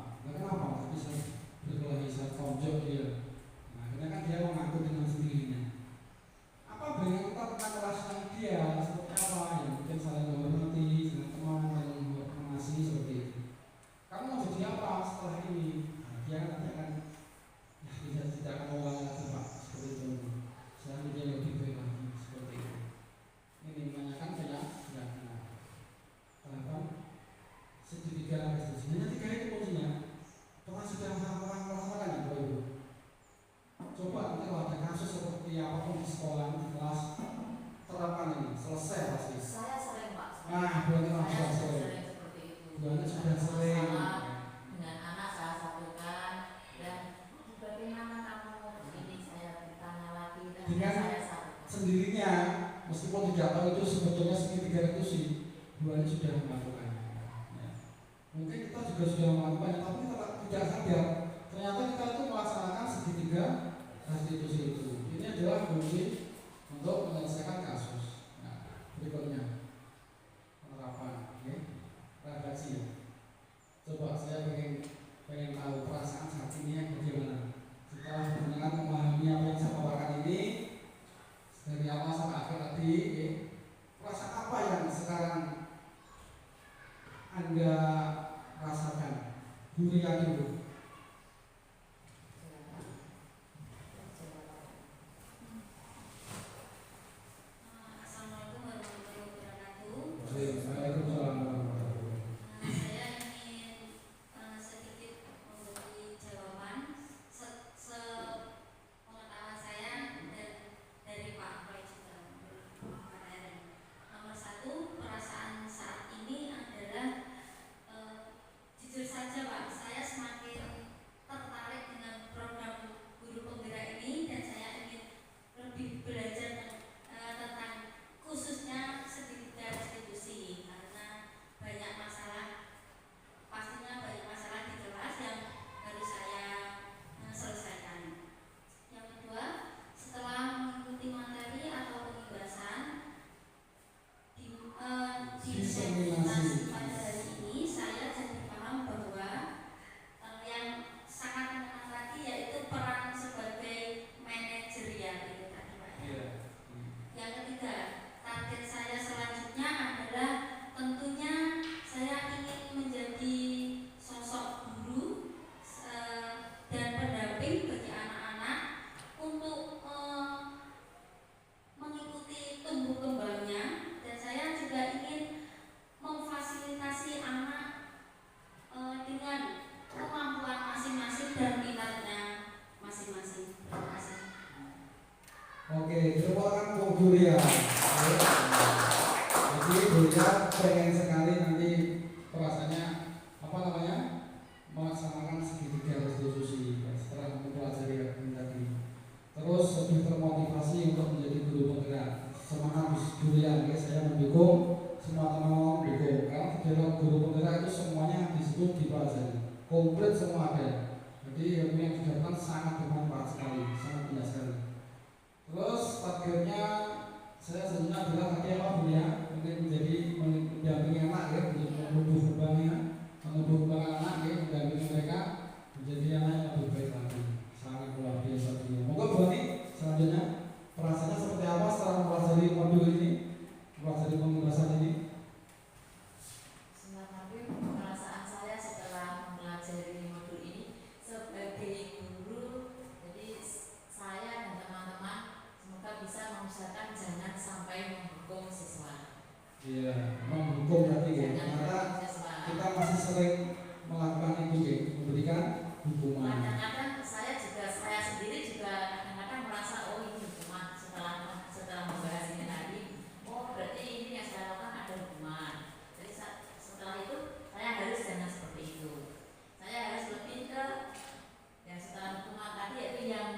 dengan saya satu. sendirinya, meskipun tidak tahu itu sebetulnya segitiga itu sih dua ini sudah melakukannya. Ya. Mungkin kita juga sudah melakukannya, tapi kita tidak sadar ternyata kita itu melaksanakan segitiga restitusi itu. Ini adalah kunci untuk menyelesaikan kasus. Nah, berikutnya penerapan, oke? Refleksi ya. Coba saya pengen tahu perasaan saat ini yang bagaimana. Setelah benar memahami apa yang saya bawakan ini dari awal sampai akhir tadi, ya, perasaan apa yang sekarang Anda rasakan? Bu Ria dulu. Assalamualaikum warahmatullahi wabarakatuh. Waalaikumsalam warahmatullahi wabarakatuh. Saya ingin sedikit memberi jawaban sepengetahuan saya dan dari Pak Roy juga. Nomor satu, perasaan saat ini adalah jujur saja Pak, saya semakin tertarik dengan program guru penggerak ini dan saya ingin lebih belajar tentang khususnya segitiga restitusi karena banyak masalah, pastinya banyak masalah di kelas yang harus saya selesaikan. Yang kedua, setelah mengikuti materi atau pembahasan di seminar pada hari ini, saya jadi paham bahwa yang sangat mengenal tadi yaitu peran sebagai manajerial itu tadi Pak. Yang ketiga, target saya selanjutnya adalah tentunya saya ingin menjadi sosok guru dan pendamping bagi anak-anak untuk mengikuti tumbuh kembangnya, dan saya juga ingin memfasilitasi anak dengan kemampuan masing-masing dan minatnya masing-masing. Terima kasih. Oke, terima kasih Bu Ria. Jadi Bu Ria pengen sekali nanti perasaannya apa namanya melaksanakan segitiga restitusi setelah mempelajari ini tadi. Terus lebih termotivasi untuk menjadi guru penggerak. Semangat Bu Ria, saya mendukung, semua teman-teman mendukung. Karena di dalam guru penggerak itu semuanya di situ dipelajari, komplit semua ada. Jadi ilmu yang didapatkan sangat bermanfaat sekali, sangat indah sekali. Terus targetnya saya sebenarnya adalah tadi apa Bu ya, mungkin menjadi mendampingi anak ya, menumbuh kembang anak ya, mendampingi mereka menjadi anak yang lebih baik lagi. Sangat luar biasa dia. Moga Bu Ani selanjutnya perasaannya seperti apa setelah mempelajari modul ini, mempelajari pembahasan ini? Sebenarnya perasaan saya setelah mempelajari modul ini sebagai guru, jadi saya dan teman-teman semoga bisa mengusahakan jangan sampai menghukum siswa. Iya, menghukum tadi ya. Jangan Ternyata menghukum siswa. kita masih sering melakukan itu ya, memberikan hukuman. Kadang-kadang saya sendiri juga kadang-kadang merasa oh ini hukuman setelah membahas ini tadi. Oh berarti ini yang saya lakukan ada hukuman. Jadi setelah itu saya harus jangan seperti itu. Saya harus lebih ke yang setelah hukuman tadi yaitu yang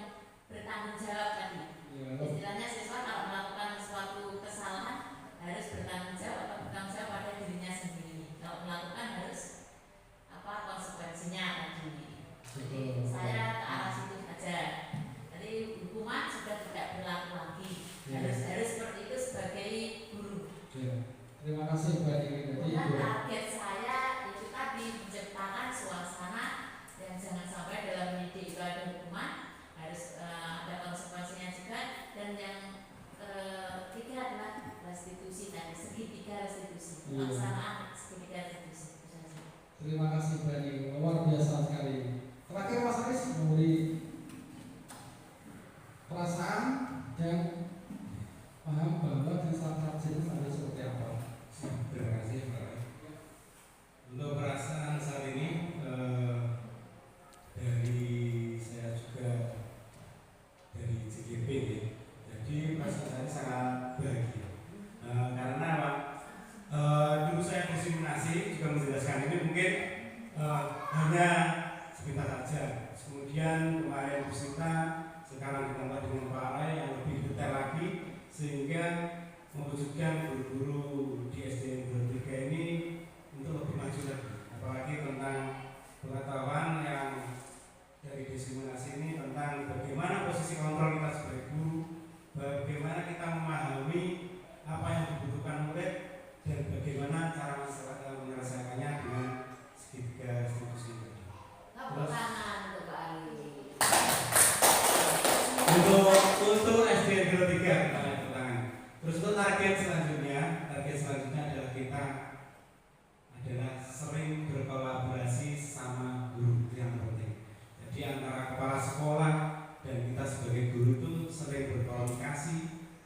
bertanggung jawab tadi. Ya, Istilahnya siswa kalau melakukan suatu kesalahan harus bertanggung jawab atau bertanggung jawab pada dirinya sendiri. Kalau melakukan harus apa konsekuensinya tadi. Jadi saya ke arah situ saja. Jadi hukuman sudah tidak berlaku lagi. Harus seperti itu sebagai guru. ya. Terima kasih buat ini tadi. Kemudian target saya itu tadi menciptakan suasana yang jangan sampai dalam mendidik itu ada hukuman, harus ada konsekuensinya juga, dan yang ketiga adalah restitusi tadi, segitiga restitusi, pelaksanaan segitiga restitusi. Terima kasih Bani, luar biasa sekali. Terakhir Mas Aris memberi perasaan dan paham bahwa di saat jenis ada seperti apa. Terima kasih Pak. Untuk perasaan saat ini dari saya juga dari CGP ya. Jadi perasaan saya sangat bahagia karena apa? Dulu saya disimulasi juga menjelaskan ini mungkin hanya sebentar saja. Kemudian kemarin kita sekarang ditambah dengan Pak Rai yang lebih sehingga mewujudkan guru-guru di SD 23 ini untuk lebih maju lagi, apalagi tentang pengetahuan yang dari diskriminasi ini tentang bagaimana posisi kontrol kita sebagai guru, bagaimana kita memahami apa yang dibutuhkan murid, dan bagaimana cara menyelesaikannya dengan segitiga institusi ini. Tepuk tangan untuk Pak Ali. Untuk SD 23 kita tepuk tangan. Terus untuk target selanjutnya adalah kita adalah sering berkolaborasi sama guru, yang penting. Jadi antara kepala sekolah dan kita sebagai guru itu sering berkomunikasi,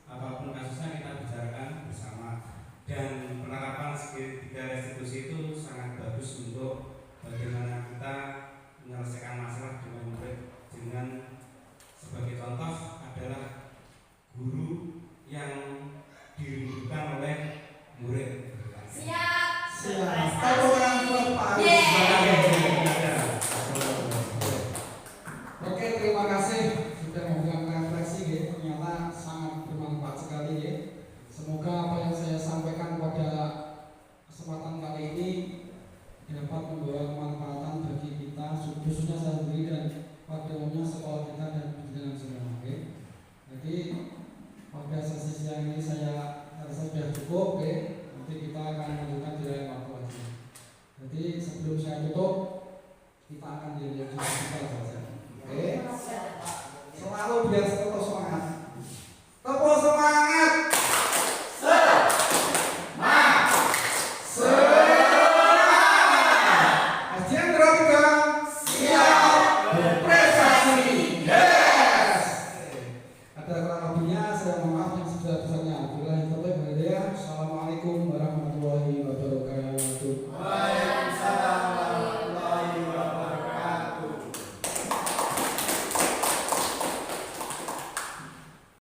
apapun kasusnya kita bicarakan bersama. Dan penerapan segitiga institusi itu sangat bagus untuk bagaimana kita menyelesaikan masalah dengan murid. Dengan sebagai contoh adalah guru yang dirindukan oleh murid. Siap. Tepuk tangan buat Pak Ali. Oke, terima kasih sudah memberikan refleksi ya. Ternyata sangat bermanfaat sekali ya. Semoga apa yang saya sampaikan pada kesempatan kali ini dapat membawa kemanfaatan bagi kita, khususnya saya sendiri dan pada umumnya sekolah kita dan pendidikan semua. Oke. Jadi pada sesi siang ini saya rasa sudah cukup. Oke. Nanti kita akan lanjutkan di lain waktu lagi. Jadi sebelum saya tutup, kita akan dilanjutkan saja. Oke. Selalu biar tetap semangat.